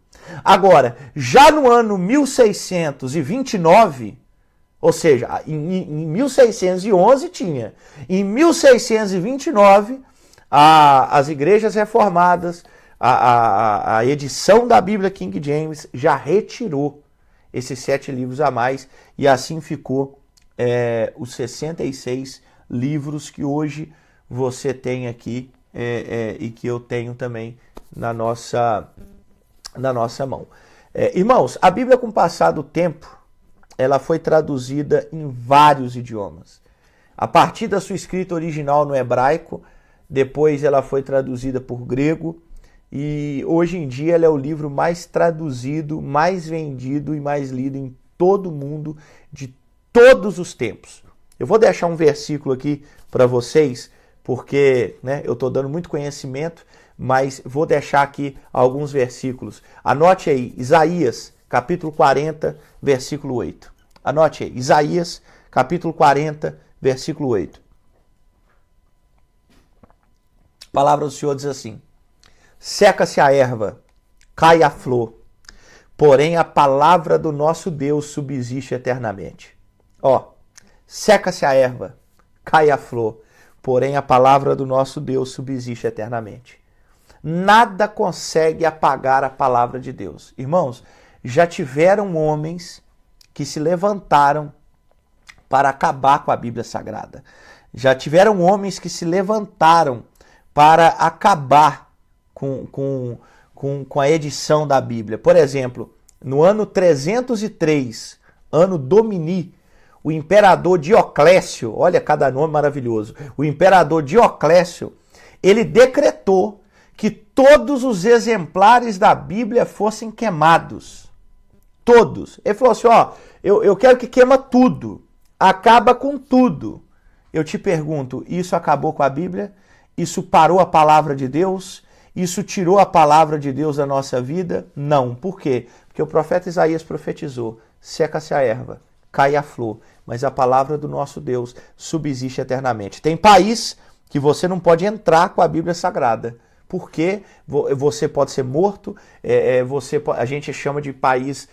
Agora, já no ano 1629, ou seja, em 1611 tinha, em 1629, as igrejas reformadas, a edição da Bíblia King James já retirou esses 7 livros a mais e assim ficou os 66 livros que hoje você tem aqui e que eu tenho também na nossa mão. Irmãos, a Bíblia, com o passar do tempo, ela foi traduzida em vários idiomas. A partir da sua escrita original no hebraico, depois ela foi traduzida por grego, e hoje em dia ela é o livro mais traduzido, mais vendido e mais lido em todo o mundo de todos os tempos. Eu vou deixar um versículo aqui para vocês, porque eu estou dando muito conhecimento, mas vou deixar aqui alguns versículos. Anote aí, Isaías, capítulo 40, versículo 8. Anote aí, Isaías, capítulo 40, versículo 8. A palavra do Senhor diz assim: seca-se a erva, cai a flor, porém a palavra do nosso Deus subsiste eternamente. Seca-se a erva, cai a flor, porém a palavra do nosso Deus subsiste eternamente. Nada consegue apagar a palavra de Deus. Irmãos, já tiveram homens que se levantaram para acabar com a Bíblia Sagrada. Já tiveram homens que se levantaram para acabar com a edição da Bíblia. Por exemplo, no ano 303, ano Domini, o imperador Dioclécio, olha cada nome maravilhoso, o imperador Dioclécio, ele decretou que todos os exemplares da Bíblia fossem queimados. Todos. Ele falou assim, eu quero que queima tudo, acaba com tudo. Eu te pergunto, isso acabou com a Bíblia? Isso parou a palavra de Deus? Isso tirou a palavra de Deus da nossa vida? Não. Por quê? Porque o profeta Isaías profetizou, seca-se a erva, cai a flor, mas a palavra do nosso Deus subsiste eternamente. Tem país que você não pode entrar com a Bíblia Sagrada, porque você pode ser morto, a gente chama de país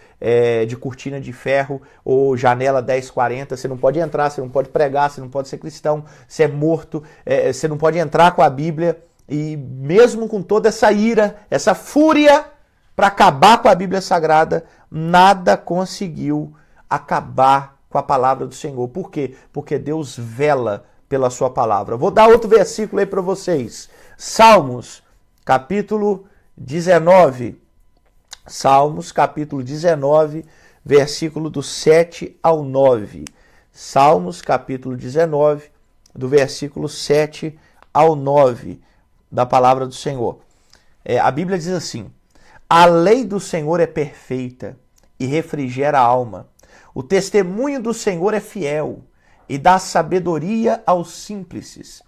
de cortina de ferro ou janela 1040, você não pode entrar, você não pode pregar, você não pode ser cristão, você é morto, você não pode entrar com a Bíblia, e mesmo com toda essa ira, essa fúria para acabar com a Bíblia Sagrada, nada conseguiu acabar com a palavra do Senhor. Por quê? Porque Deus vela pela sua palavra. Vou dar outro versículo aí para vocês. Salmos, capítulo 19. Salmos, capítulo 19, versículo do 7 ao 9. Salmos, capítulo 19, do versículo 7 ao 9, da palavra do Senhor. A Bíblia diz assim: a lei do Senhor é perfeita e refrigera a alma. O testemunho do Senhor é fiel e dá sabedoria aos simples.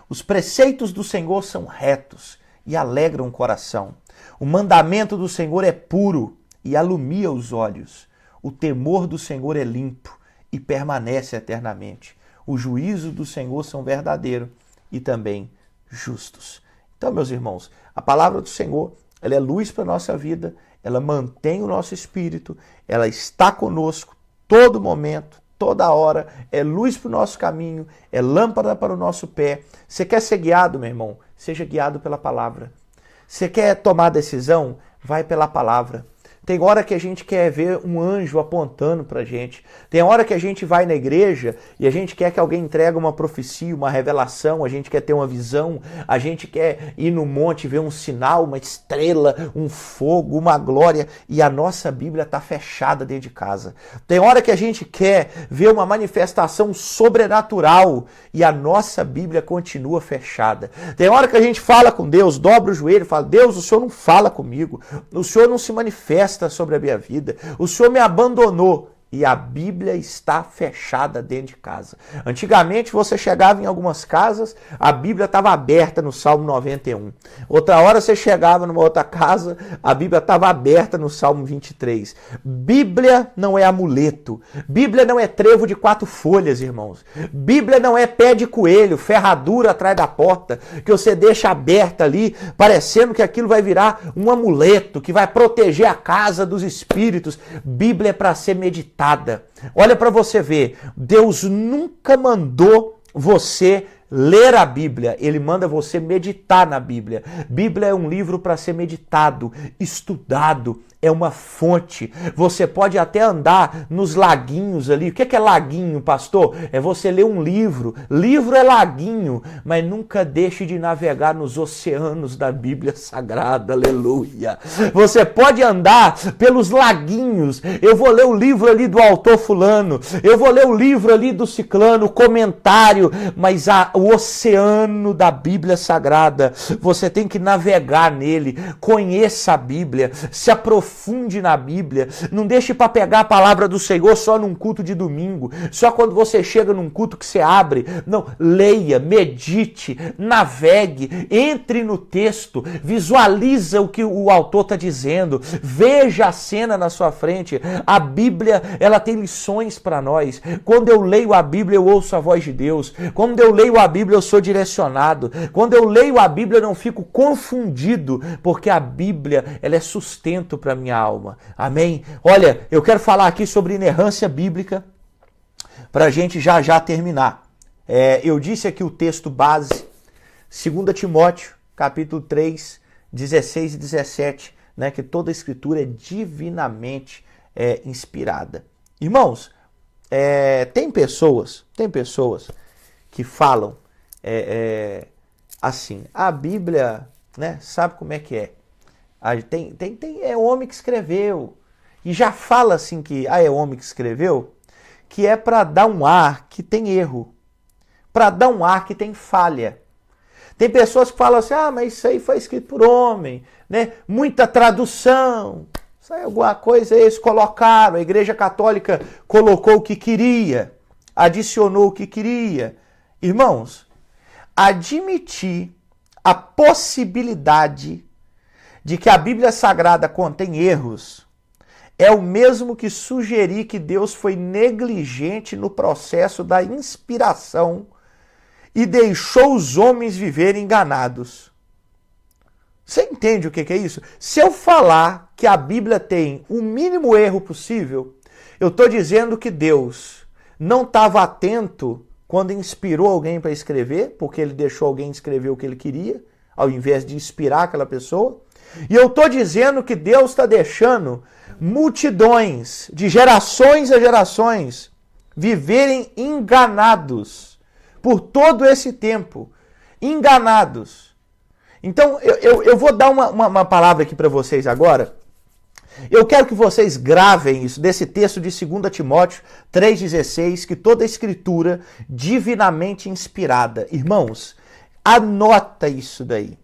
Os preceitos do Senhor são retos e alegram o coração. O mandamento do Senhor é puro e alumia os olhos. O temor do Senhor é limpo e permanece eternamente. Os juízos do Senhor são verdadeiros e também justos. Então, meus irmãos, a palavra do Senhor, ela é luz para a nossa vida, ela mantém o nosso espírito, ela está conosco todo momento, toda hora, é luz para o nosso caminho, é lâmpada para o nosso pé. Você quer ser guiado, meu irmão? Seja guiado pela palavra. Você quer tomar decisão? Vai pela palavra. Tem hora que a gente quer ver um anjo apontando para a gente. Tem hora que a gente vai na igreja e a gente quer que alguém entregue uma profecia, uma revelação, a gente quer ter uma visão, a gente quer ir no monte ver um sinal, uma estrela, um fogo, uma glória, e a nossa Bíblia está fechada dentro de casa. Tem hora que a gente quer ver uma manifestação sobrenatural e a nossa Bíblia continua fechada. Tem hora que a gente fala com Deus, dobra o joelho e fala: Deus, o Senhor não fala comigo, o Senhor não se manifesta sobre a minha vida, o Senhor me abandonou, e a Bíblia está fechada dentro de casa. Antigamente você chegava em algumas casas, a Bíblia estava aberta no Salmo 91. Outra hora você chegava numa outra casa, a Bíblia estava aberta no Salmo 23. Bíblia não é amuleto. Bíblia não é trevo de 4 folhas, irmãos. Bíblia não é pé de coelho, ferradura atrás da porta, que você deixa aberta ali, parecendo que aquilo vai virar um amuleto, que vai proteger a casa dos espíritos. Bíblia é para ser meditada. Olha para você ver, Deus nunca mandou você ler a Bíblia, ele manda você meditar na Bíblia. Bíblia é um livro para ser meditado, estudado, é uma fonte. Você pode até andar nos laguinhos ali. O que é laguinho, pastor? É você ler um livro. Livro é laguinho, mas nunca deixe de navegar nos oceanos da Bíblia Sagrada, aleluia. Você pode andar pelos laguinhos. Eu vou ler o livro ali do autor fulano, eu vou ler o livro ali do ciclano, o comentário, mas o oceano da Bíblia Sagrada, você tem que navegar nele. Conheça a Bíblia, se aprofunde na Bíblia, não deixe para pegar a palavra do Senhor só num culto de domingo, só quando você chega num culto que você abre. Não, leia, medite, navegue, entre no texto, visualiza o que o autor está dizendo, veja a cena na sua frente. A Bíblia, ela tem lições para nós. Quando eu leio a Bíblia, eu ouço a voz de Deus. Quando eu leio a Bíblia, eu sou direcionado. Quando eu leio a Bíblia, eu não fico confundido, porque a Bíblia, ela é sustento para minha alma. Amém? Olha, eu quero falar aqui sobre inerrância bíblica para a gente já terminar. Eu disse aqui o texto base, 2 Timóteo, capítulo 3, 16 e 17, né, que toda a escritura é divinamente inspirada. Irmãos, tem pessoas que falam assim, a Bíblia, né, sabe como é que é? É homem que escreveu. E já fala assim que é homem que escreveu, que é para dar um ar que tem erro, para dar um ar que tem falha. Tem pessoas que falam assim, mas isso aí foi escrito por homem, né? Muita tradução, isso aí, alguma coisa eles colocaram, a Igreja Católica colocou o que queria, adicionou o que queria. Irmãos, admitir a possibilidade de que a Bíblia Sagrada contém erros é o mesmo que sugerir que Deus foi negligente no processo da inspiração e deixou os homens viverem enganados. Você entende o que é isso? Se eu falar que a Bíblia tem o mínimo erro possível, eu estou dizendo que Deus não estava atento quando inspirou alguém para escrever, porque ele deixou alguém escrever o que ele queria, ao invés de inspirar aquela pessoa. E eu estou dizendo que Deus está deixando multidões, de gerações a gerações, viverem enganados por todo esse tempo. Enganados. Então, eu vou dar uma palavra aqui para vocês agora. Eu quero que vocês gravem isso, desse texto de 2 Timóteo 3,16, que toda a escritura divinamente inspirada. Irmãos, anota isso daí.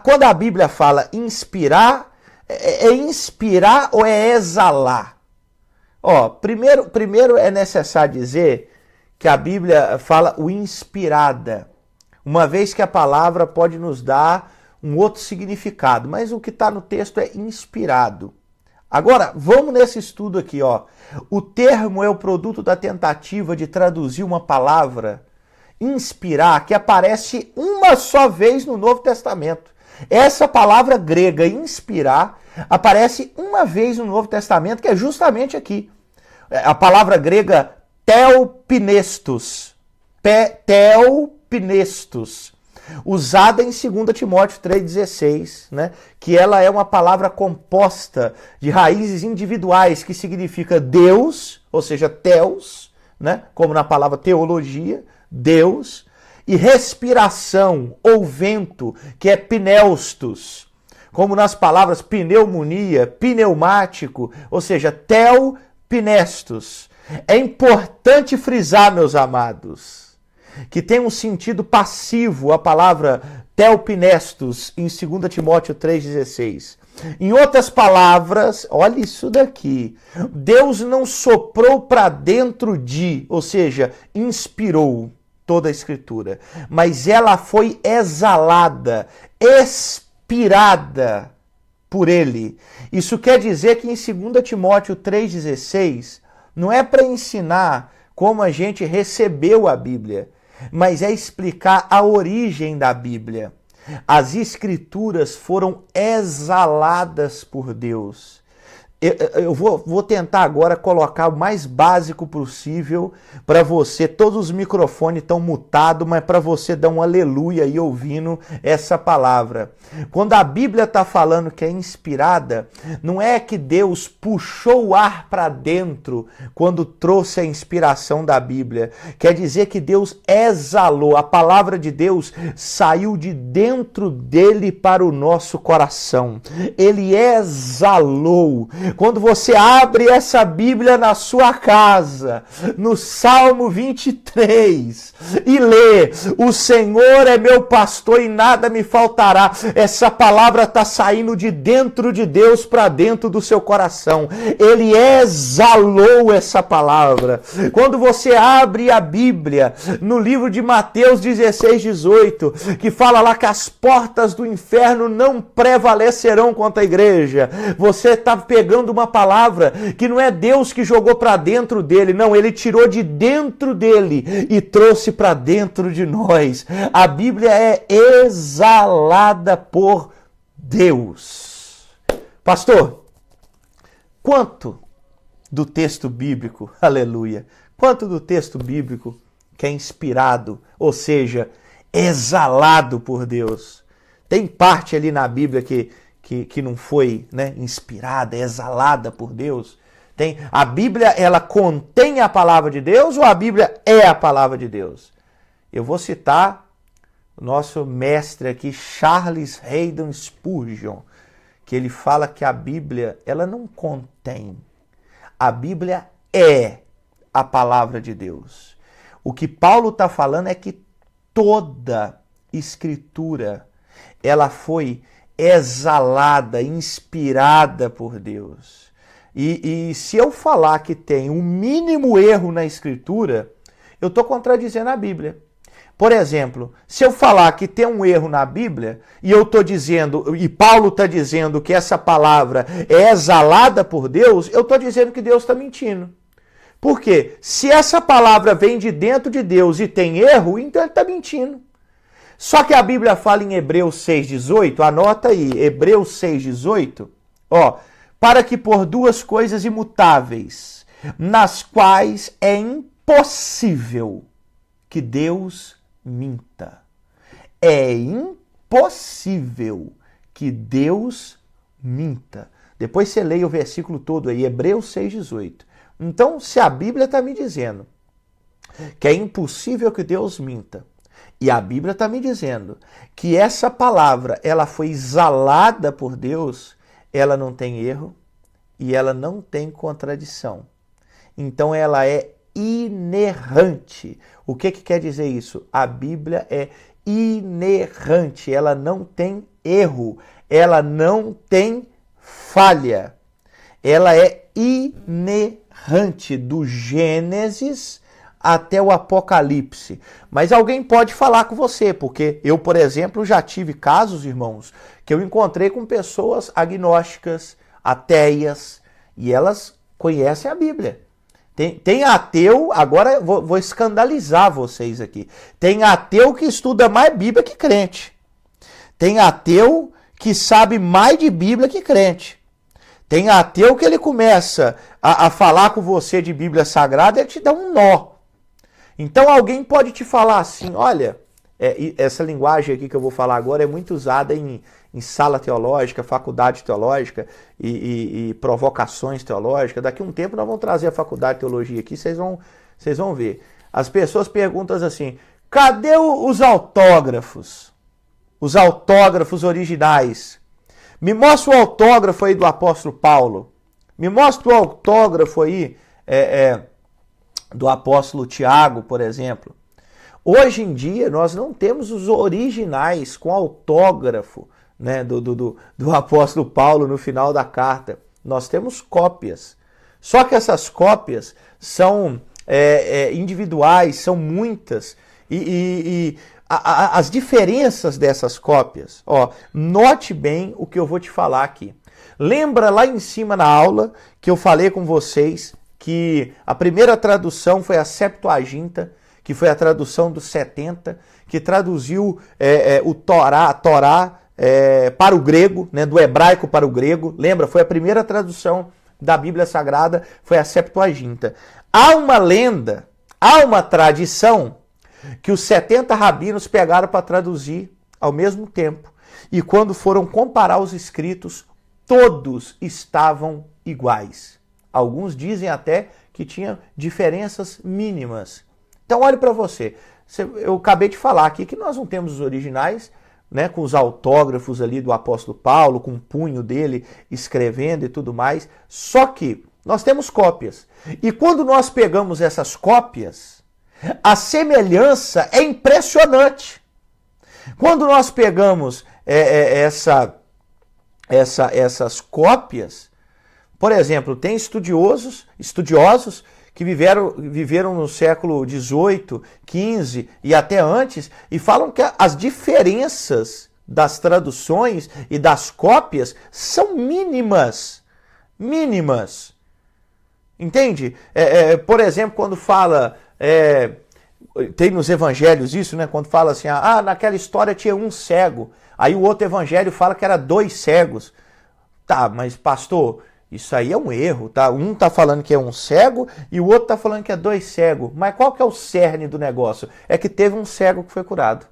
Quando a Bíblia fala inspirar, é inspirar ou é exalar? Primeiro é necessário dizer que a Bíblia fala o inspirada, uma vez que a palavra pode nos dar um outro significado, mas o que está no texto é inspirado. Agora, vamos nesse estudo aqui. O termo é o produto da tentativa de traduzir uma palavra, inspirar, que aparece uma só vez no Novo Testamento. Essa palavra grega, inspirar, aparece uma vez no Novo Testamento, que é justamente aqui. A palavra grega theopnestos, usada em 2 Timóteo 3,16, né? Que ela é uma palavra composta de raízes individuais, que significa Deus, ou seja, theos, né? Como na palavra teologia, Deus, e respiração ou vento, que é pneustos, como nas palavras pneumonia, pneumático, ou seja, theopnestos. É importante frisar, meus amados, que tem um sentido passivo a palavra theopnestos em 2 Timóteo 3,16. Em outras palavras, olha isso daqui, Deus não soprou para dentro de, ou seja, inspirou toda a escritura, mas ela foi exalada, expirada por ele. Isso quer dizer que em 2 Timóteo 3,16 não é para ensinar como a gente recebeu a Bíblia, mas é explicar a origem da Bíblia. As escrituras foram exaladas por Deus. Eu vou tentar agora colocar o mais básico possível para você. Todos os microfones estão mutados, mas para você dar um aleluia aí ouvindo essa palavra. Quando a Bíblia está falando que é inspirada, não é que Deus puxou o ar para dentro quando trouxe a inspiração da Bíblia. Quer dizer que Deus exalou. A palavra de Deus saiu de dentro dele para o nosso coração. Ele exalou. Quando você abre essa Bíblia na sua casa, no Salmo 23, e lê: o Senhor é meu pastor e nada me faltará. Essa palavra está saindo de dentro de Deus para dentro do seu coração. Ele exalou essa palavra. Quando você abre a Bíblia, no livro de Mateus 16, 18, que fala lá que as portas do inferno não prevalecerão contra a igreja, você está pegando uma palavra que não é Deus que jogou para dentro dele, não, ele tirou de dentro dele e trouxe para dentro de nós. A Bíblia é exalada por Deus. Pastor, quanto do texto bíblico, aleluia, quanto do texto bíblico que é inspirado, ou seja, exalado por Deus? Tem parte ali na Bíblia que não foi, né, inspirada, exalada por Deus? A Bíblia, ela contém a palavra de Deus ou a Bíblia é a palavra de Deus? Eu vou citar o nosso mestre aqui, Charles Haddon Spurgeon, que ele fala que a Bíblia, ela não contém. A Bíblia é a palavra de Deus. O que Paulo está falando é que toda Escritura, ela foi exalada, inspirada por Deus. E se eu falar que tem um mínimo erro na Escritura, eu estou contradizendo a Bíblia. Por exemplo, se eu falar que tem um erro na Bíblia, e eu estou dizendo, e Paulo está dizendo que essa palavra é exalada por Deus, eu estou dizendo que Deus está mentindo. Por quê? Se essa palavra vem de dentro de Deus e tem erro, então ele está mentindo. Só que a Bíblia fala em Hebreus 6,18, anota aí, Hebreus 6,18, para que por duas coisas imutáveis, nas quais é impossível que Deus minta. É impossível que Deus minta. Depois você leia o versículo todo aí, Hebreus 6,18. Então, se a Bíblia está me dizendo que é impossível que Deus minta, e a Bíblia está me dizendo que essa palavra ela foi exalada por Deus, ela não tem erro e ela não tem contradição. Então ela é inerrante. O que quer dizer isso? A Bíblia é inerrante, ela não tem erro, ela não tem falha. Ela é inerrante do Gênesis até o Apocalipse. Mas alguém pode falar com você, porque eu, por exemplo, já tive casos, irmãos, que eu encontrei com pessoas agnósticas, ateias, e elas conhecem a Bíblia. Tem ateu, agora vou escandalizar vocês aqui, tem ateu que estuda mais Bíblia que crente. Tem ateu que sabe mais de Bíblia que crente. Tem ateu que ele começa a falar com você de Bíblia Sagrada e ele te dá um nó. Então alguém pode te falar assim, olha, essa linguagem aqui que eu vou falar agora é muito usada em sala teológica, faculdade teológica e provocações teológicas. Daqui a um tempo nós vamos trazer a faculdade de teologia aqui, vocês vão ver. As pessoas perguntam assim, cadê os autógrafos? Os autógrafos originais. Me mostra o autógrafo aí do apóstolo Paulo. Me mostra o autógrafo aí do apóstolo Tiago, por exemplo. Hoje em dia, nós não temos os originais com autógrafo, né, do apóstolo Paulo no final da carta. Nós temos cópias. Só que essas cópias são individuais, são muitas. E as diferenças dessas cópias, note bem o que eu vou te falar aqui. Lembra lá em cima na aula que eu falei com vocês que a primeira tradução foi a Septuaginta, que foi a tradução dos 70, que traduziu a Torá para o grego, né, do hebraico para o grego. Lembra? Foi a primeira tradução da Bíblia Sagrada foi a Septuaginta. Há uma lenda, há uma tradição que os 70 rabinos pegaram para traduzir ao mesmo tempo. E quando foram comparar os escritos, todos estavam iguais. Alguns dizem até que tinha diferenças mínimas. Então olhe para você. Eu acabei de falar aqui que nós não temos os originais, né, com os autógrafos ali do apóstolo Paulo, com o punho dele escrevendo e tudo mais. Só que nós temos cópias. E quando nós pegamos essas cópias, a semelhança é impressionante. Quando nós pegamos essas cópias, por exemplo, tem estudiosos que viveram no século XVIII, XV e até antes, e falam que as diferenças das traduções e das cópias são mínimas. Mínimas. Entende? Por exemplo, quando fala... tem nos evangelhos isso, né? Quando fala assim, naquela história tinha um cego. Aí o outro evangelho fala que era 2 cegos. Tá, mas pastor... Isso aí é um erro, tá? Um tá falando que é um cego e o outro tá falando que é 2 cegos. Mas qual que é o cerne do negócio? É que teve um cego que foi curado.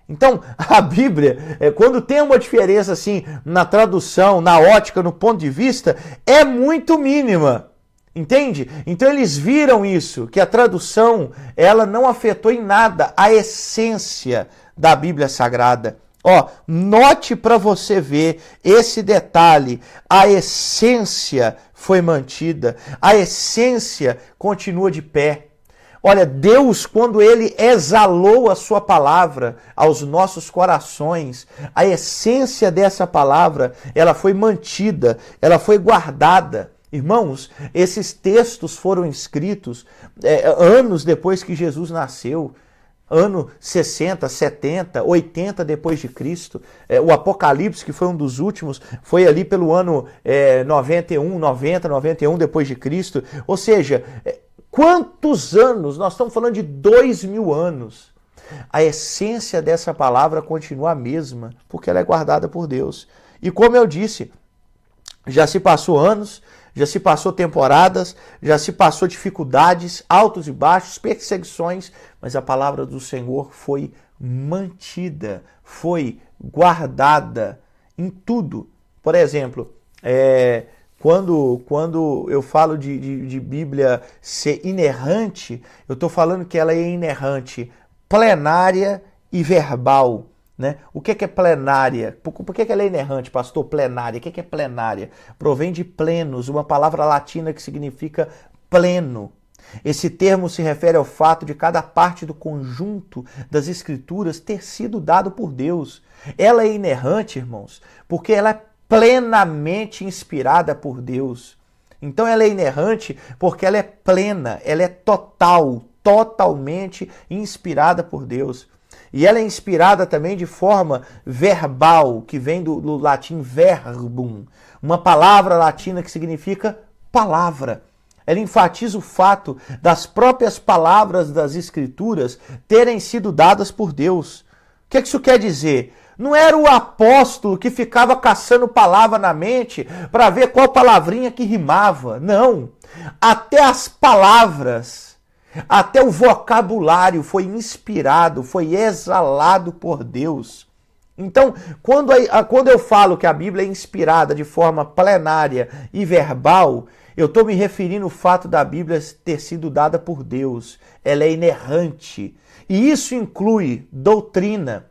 Então, a Bíblia, quando tem uma diferença assim na tradução, na ótica, no ponto de vista, é muito mínima. Entende? Então eles viram isso, que a tradução, ela não afetou em nada a essência da Bíblia Sagrada. Note para você ver esse detalhe, a essência foi mantida, a essência continua de pé. Olha, Deus, quando Ele exalou a sua palavra aos nossos corações, a essência dessa palavra, ela foi mantida, ela foi guardada. Irmãos, esses textos foram escritos anos depois que Jesus nasceu. Ano 60, 70, 80 depois de Cristo. O Apocalipse, que foi um dos últimos, foi ali pelo ano 91 depois de Cristo. Ou seja, quantos anos? Nós estamos falando de 2000 anos. A essência dessa palavra continua a mesma, porque ela é guardada por Deus. E como eu disse, já se passou anos, já se passou temporadas, já se passou dificuldades, altos e baixos, perseguições, mas a palavra do Senhor foi mantida, foi guardada em tudo. Por exemplo, quando eu falo de Bíblia ser inerrante, eu estou falando que ela é inerrante, plenária e verbal. Né? O que é plenária? Por que ela é inerrante, pastor? Plenária. O que é plenária? Provém de plenos, uma palavra latina que significa pleno. Esse termo se refere ao fato de cada parte do conjunto das Escrituras ter sido dado por Deus. Ela é inerrante, irmãos, porque ela é plenamente inspirada por Deus. Então ela é inerrante porque ela é plena, ela é totalmente inspirada por Deus. E ela é inspirada também de forma verbal, que vem do latim verbum, uma palavra latina que significa palavra. Ela enfatiza o fato das próprias palavras das Escrituras terem sido dadas por Deus. O que isso quer dizer? Não era o apóstolo que ficava caçando palavra na mente para ver qual palavrinha que rimava. Não. Até as palavras, até o vocabulário foi inspirado, foi exalado por Deus. Então, quando eu falo que a Bíblia é inspirada de forma plenária e verbal, eu estou me referindo ao fato da Bíblia ter sido dada por Deus. Ela é inerrante. E isso inclui doutrina,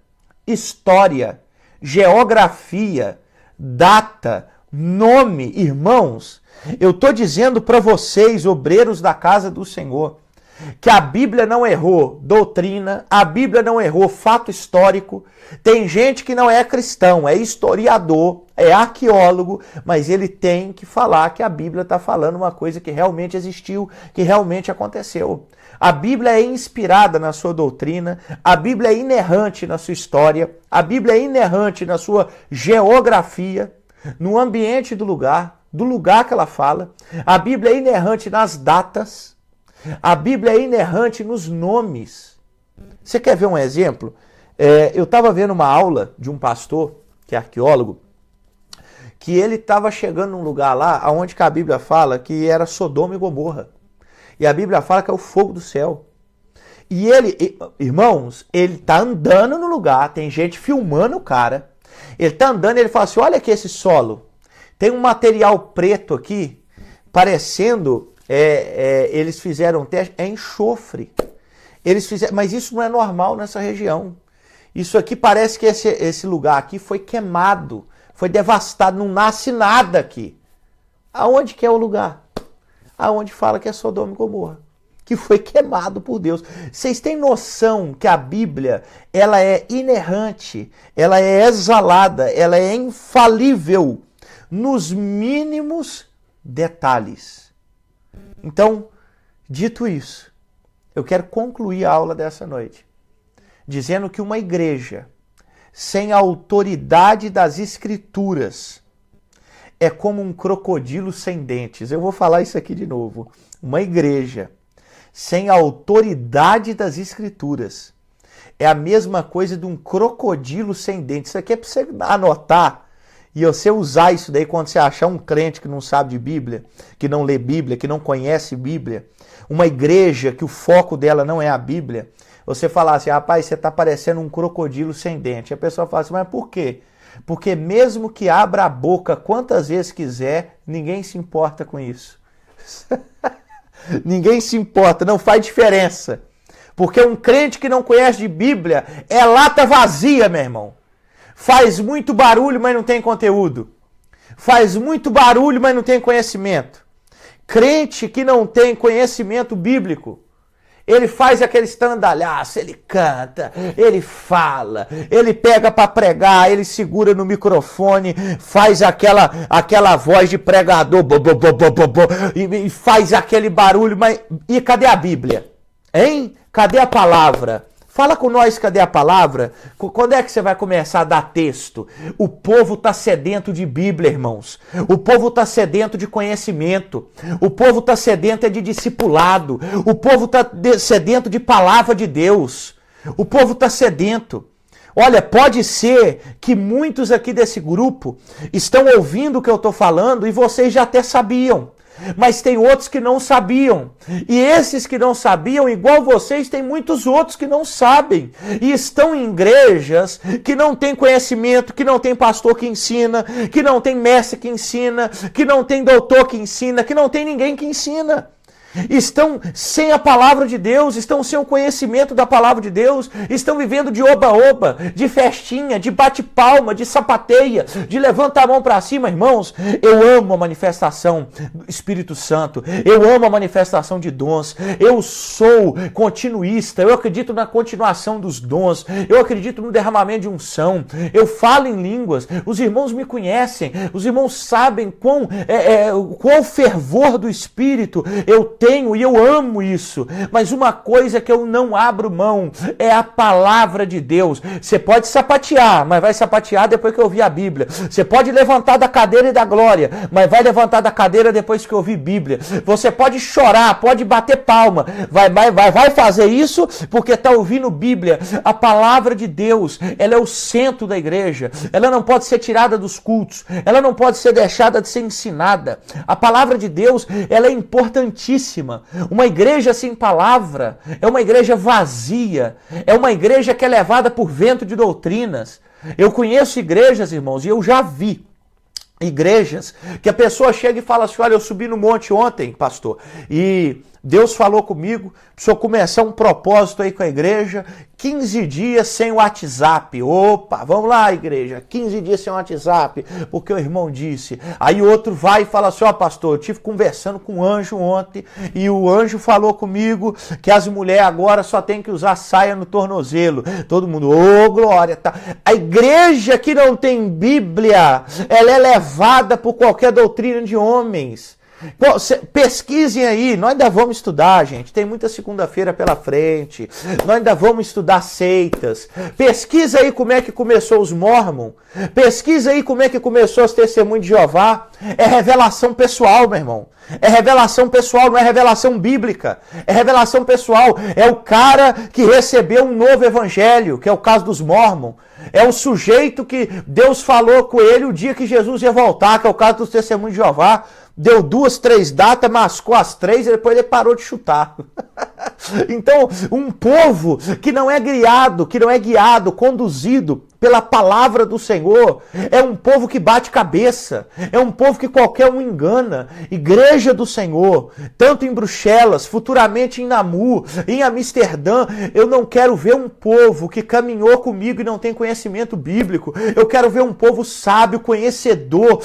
história, geografia, data, nome. Irmãos, eu estou dizendo para vocês, obreiros da casa do Senhor, que a Bíblia não errou doutrina, a Bíblia não errou fato histórico. Tem gente que não é cristão, é historiador, é arqueólogo, mas ele tem que falar que a Bíblia está falando uma coisa que realmente existiu, que realmente aconteceu. A Bíblia é inspirada na sua doutrina, a Bíblia é inerrante na sua história, a Bíblia é inerrante na sua geografia, no ambiente do lugar que ela fala. A Bíblia é inerrante nas datas. A Bíblia é inerrante nos nomes. Você quer ver um exemplo? Eu estava vendo uma aula de um pastor, que é arqueólogo, que ele estava chegando num lugar lá onde a Bíblia fala que era Sodoma e Gomorra. E a Bíblia fala que é o fogo do céu. E ele, irmãos, ele está andando no lugar, tem gente filmando o cara. Ele está andando e ele fala assim, olha aqui esse solo. Tem um material preto aqui, parecendo, eles fizeram um teste, é enxofre. Mas isso não é normal nessa região. Isso aqui parece que esse lugar aqui foi queimado, foi devastado, não nasce nada aqui. Aonde que é o lugar? Aonde fala que é Sodoma e Gomorra, que foi queimado por Deus. Vocês têm noção que a Bíblia, ela é inerrante, ela é exalada, ela é infalível nos mínimos detalhes. Então, dito isso, eu quero concluir a aula dessa noite, dizendo que uma igreja sem a autoridade das Escrituras é como um crocodilo sem dentes. Eu vou falar isso aqui de novo. Uma igreja sem a autoridade das Escrituras é a mesma coisa de um crocodilo sem dentes. Isso aqui é para você anotar e você usar isso daí quando você achar um crente que não sabe de Bíblia, que não lê Bíblia, que não conhece Bíblia, uma igreja que o foco dela não é a Bíblia, você falar assim, rapaz, você está parecendo um crocodilo sem dente. A pessoa fala assim, mas por quê? Porque mesmo que abra a boca quantas vezes quiser, ninguém se importa com isso. Ninguém se importa, não faz diferença. Porque um crente que não conhece de Bíblia é lata vazia, meu irmão. Faz muito barulho, mas não tem conteúdo. Faz muito barulho, mas não tem conhecimento. Crente que não tem conhecimento bíblico, ele faz aquele estandalhaço, ele canta, ele fala, ele pega para pregar, ele segura no microfone, faz aquela voz de pregador, e faz aquele barulho, mas e cadê a Bíblia? Hein? Cadê a palavra? Fala com nós, cadê a palavra? Quando é que você vai começar a dar texto? O povo está sedento de Bíblia, irmãos. O povo está sedento de conhecimento. O povo está sedento de discipulado. O povo está sedento de palavra de Deus. O povo está sedento. Olha, pode ser que muitos aqui desse grupo estão ouvindo o que eu estou falando e vocês já até sabiam. Mas tem outros que não sabiam. E esses que não sabiam, igual vocês, tem muitos outros que não sabem. E estão em igrejas que não tem conhecimento, que não tem pastor que ensina, que não tem mestre que ensina, que não tem doutor que ensina, que não tem ninguém que ensina. Estão sem a palavra de Deus, estão sem o conhecimento da palavra de Deus, estão vivendo de oba-oba, de festinha, de bate-palma, de sapateia, de levanta a mão para cima, irmãos. Eu amo a manifestação do Espírito Santo, eu amo a manifestação de dons, eu sou continuista, eu acredito na continuação dos dons, eu acredito no derramamento de unção, eu falo em línguas, os irmãos me conhecem, os irmãos sabem qual fervor do Espírito eu tenho e eu amo isso, mas uma coisa que eu não abro mão é a palavra de Deus. Você pode sapatear, mas vai sapatear depois que ouvir a Bíblia. Você pode levantar da cadeira e da glória, mas vai levantar da cadeira depois que ouvir Bíblia. Você pode chorar, pode bater palma, vai fazer isso porque está ouvindo Bíblia. A palavra de Deus, ela é o centro da igreja, ela não pode ser tirada dos cultos, ela não pode ser deixada de ser ensinada. A palavra de Deus, ela é importantíssima. Uma igreja sem palavra é uma igreja vazia, é uma igreja que é levada por vento de doutrinas. Eu conheço igrejas, irmãos, e eu já vi igrejas que a pessoa chega e fala assim, olha, eu subi no monte ontem, pastor, e Deus falou comigo, preciso começar um propósito aí com a igreja, 15 dias sem WhatsApp. Opa, vamos lá, igreja, 15 dias sem WhatsApp, porque o irmão disse. Aí outro vai e fala assim, ó, pastor, eu tive conversando com um anjo ontem, e o anjo falou comigo que as mulheres agora só tem que usar saia no tornozelo. Todo mundo, ô, glória, tá. A igreja que não tem Bíblia, ela é levada por qualquer doutrina de homens. Pesquisem aí, nós ainda vamos estudar, gente. Tem muita segunda-feira pela frente. Nós ainda vamos estudar seitas. Pesquisa aí como é que começou os Mormon. Pesquisa aí como é que começou os Testemunhos de Jeová. É revelação pessoal, meu irmão. É revelação pessoal, não é revelação bíblica. É revelação pessoal. É o cara que recebeu um novo evangelho, que é o caso dos Mormon. É o sujeito que Deus falou com ele o dia que Jesus ia voltar, que é o caso dos Testemunhos de Jeová. Deu 2, 3 datas, mascou as 3 e depois ele parou de chutar. Então, um povo que não é guiado, conduzido pela palavra do Senhor, é um povo que bate cabeça, é um povo que qualquer um engana. Igreja do Senhor, tanto em Bruxelas, futuramente em Namur, em Amsterdã, eu não quero ver um povo que caminhou comigo e não tem conhecimento bíblico. Eu quero ver um povo sábio, conhecedor,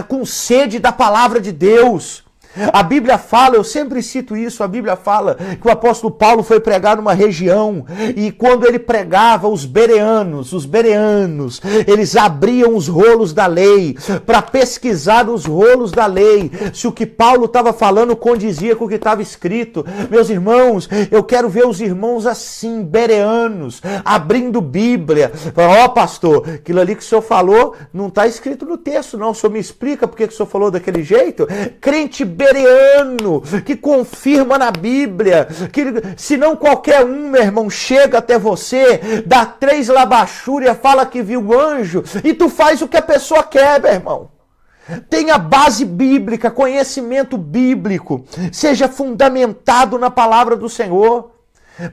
com sede da palavra de Deus. A Bíblia fala, eu sempre cito isso, a Bíblia fala que o apóstolo Paulo foi pregar numa região e quando ele pregava, os bereanos, eles abriam os rolos da lei para pesquisar os rolos da lei, se o que Paulo estava falando condizia com o que estava escrito. Meus irmãos, eu quero ver os irmãos assim, bereanos, abrindo Bíblia. Ó, pastor, aquilo ali que o senhor falou não está escrito no texto, não. O senhor me explica por que o senhor falou daquele jeito? Crente bereano, que confirma na Bíblia, que senão qualquer um, meu irmão, chega até você, dá 3 labachúrias, fala que viu um anjo, e tu faz o que a pessoa quer, meu irmão. Tenha base bíblica, conhecimento bíblico, seja fundamentado na palavra do Senhor.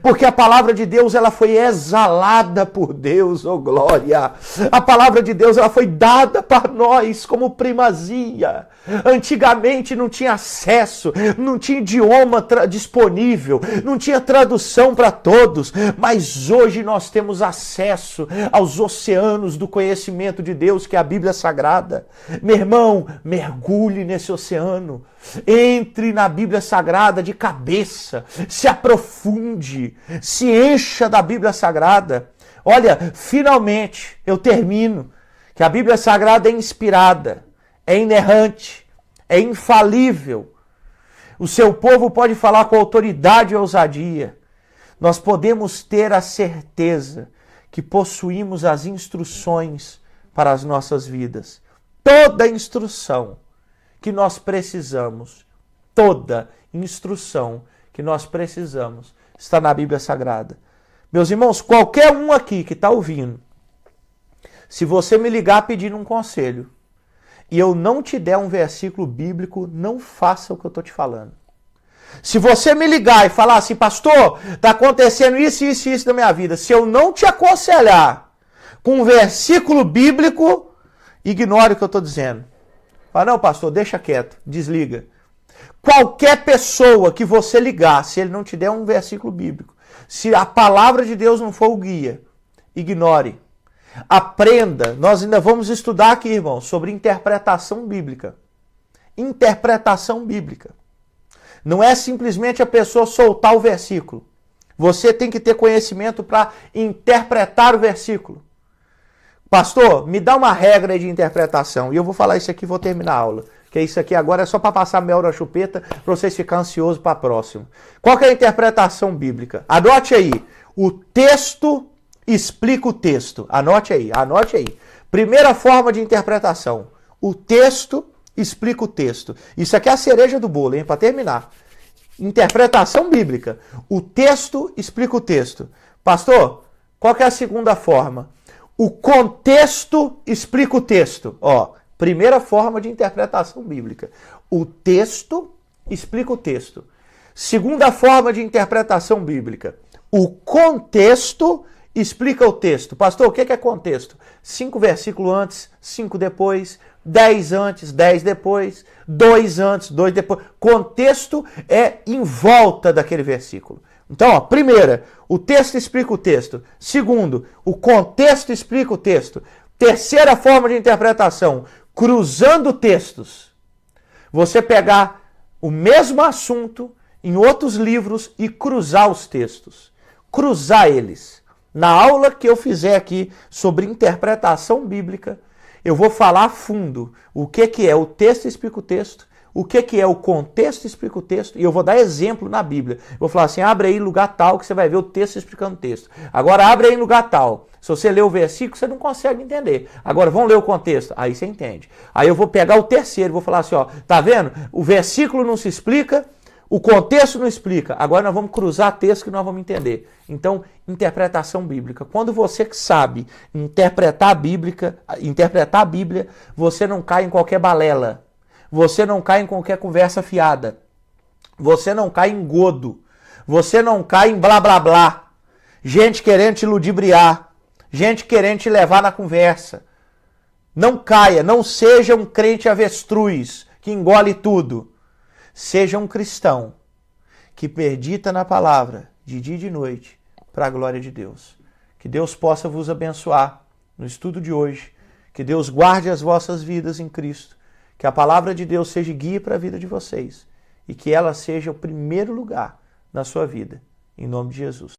Porque a palavra de Deus, ela foi exalada por Deus, oh glória. A palavra de Deus, ela foi dada para nós como primazia. Antigamente não tinha acesso, não tinha idioma disponível, não tinha tradução para todos, mas hoje nós temos acesso aos oceanos do conhecimento de Deus, que é a Bíblia Sagrada. Meu irmão, mergulhe nesse oceano. Entre na Bíblia Sagrada de cabeça, se aprofunde, se encha da Bíblia Sagrada. Olha, finalmente eu termino, que a Bíblia Sagrada é inspirada, é inerrante, é infalível. O seu povo pode falar com autoridade e ousadia. Nós podemos ter a certeza que possuímos as instruções para as nossas vidas. Toda instrução que nós precisamos, toda instrução que nós precisamos está na Bíblia Sagrada. Meus irmãos, qualquer um aqui que está ouvindo, se você me ligar pedindo um conselho e eu não te der um versículo bíblico, não faça o que eu estou te falando. Se você me ligar e falar assim, pastor, está acontecendo isso, isso e isso na minha vida, se eu não te aconselhar com um versículo bíblico, ignore o que eu estou dizendo. Fala, não, pastor, deixa quieto, desliga. Qualquer pessoa que você ligar, se ele não te der um versículo bíblico, se a palavra de Deus não for o guia, ignore. Aprenda, nós ainda vamos estudar aqui, irmão, sobre interpretação bíblica. Interpretação bíblica. Não é simplesmente a pessoa soltar o versículo. Você tem que ter conhecimento para interpretar o versículo. Pastor, me dá uma regra de interpretação. E eu vou falar isso aqui e vou terminar a aula. Que isso aqui agora é só para passar mel na chupeta, para vocês ficarem ansiosos para a próxima. Qual que é a interpretação bíblica? Anote aí. O texto explica o texto. Anote aí, anote aí. Primeira forma de interpretação. O texto explica o texto. Isso aqui é a cereja do bolo, hein? Para terminar. Interpretação bíblica. O texto explica o texto. Pastor, qual que é a segunda forma? O contexto explica o texto. Ó, primeira forma de interpretação bíblica. O texto explica o texto. Segunda forma de interpretação bíblica. O contexto explica o texto. Pastor, o que é contexto? 5 versículos antes, 5 depois, 10 antes, 10 depois, 2 antes, 2 depois. Contexto é em volta daquele versículo. Então, ó, primeira, o texto explica o texto. Segundo, o contexto explica o texto. Terceira forma de interpretação, cruzando textos. Você pegar o mesmo assunto em outros livros e cruzar os textos. Cruzar eles. Na aula que eu fizer aqui sobre interpretação bíblica, eu vou falar a fundo o que é o texto explica o texto, o que é o contexto, explica o texto, e eu vou dar exemplo na Bíblia. Eu vou falar assim, abre aí em lugar tal, que você vai ver o texto explicando o texto. Agora abre aí em lugar tal. Se você ler o versículo, você não consegue entender. Agora, vamos ler o contexto. Aí você entende. Aí eu vou pegar o terceiro, vou falar assim, ó, tá vendo? O versículo não se explica, o contexto não explica. Agora nós vamos cruzar texto que nós vamos entender. Então, interpretação bíblica. Quando você que sabe interpretar a Bíblia, você não cai em qualquer balela. Você não cai em qualquer conversa fiada. Você não cai em godo. Você não cai em blá blá blá. Gente querendo te ludibriar. Gente querendo te levar na conversa. Não caia, não seja um crente avestruz que engole tudo. Seja um cristão que medita na palavra de dia e de noite para a glória de Deus. Que Deus possa vos abençoar no estudo de hoje. Que Deus guarde as vossas vidas em Cristo. Que a palavra de Deus seja guia para a vida de vocês. E que ela seja o primeiro lugar na sua vida. Em nome de Jesus.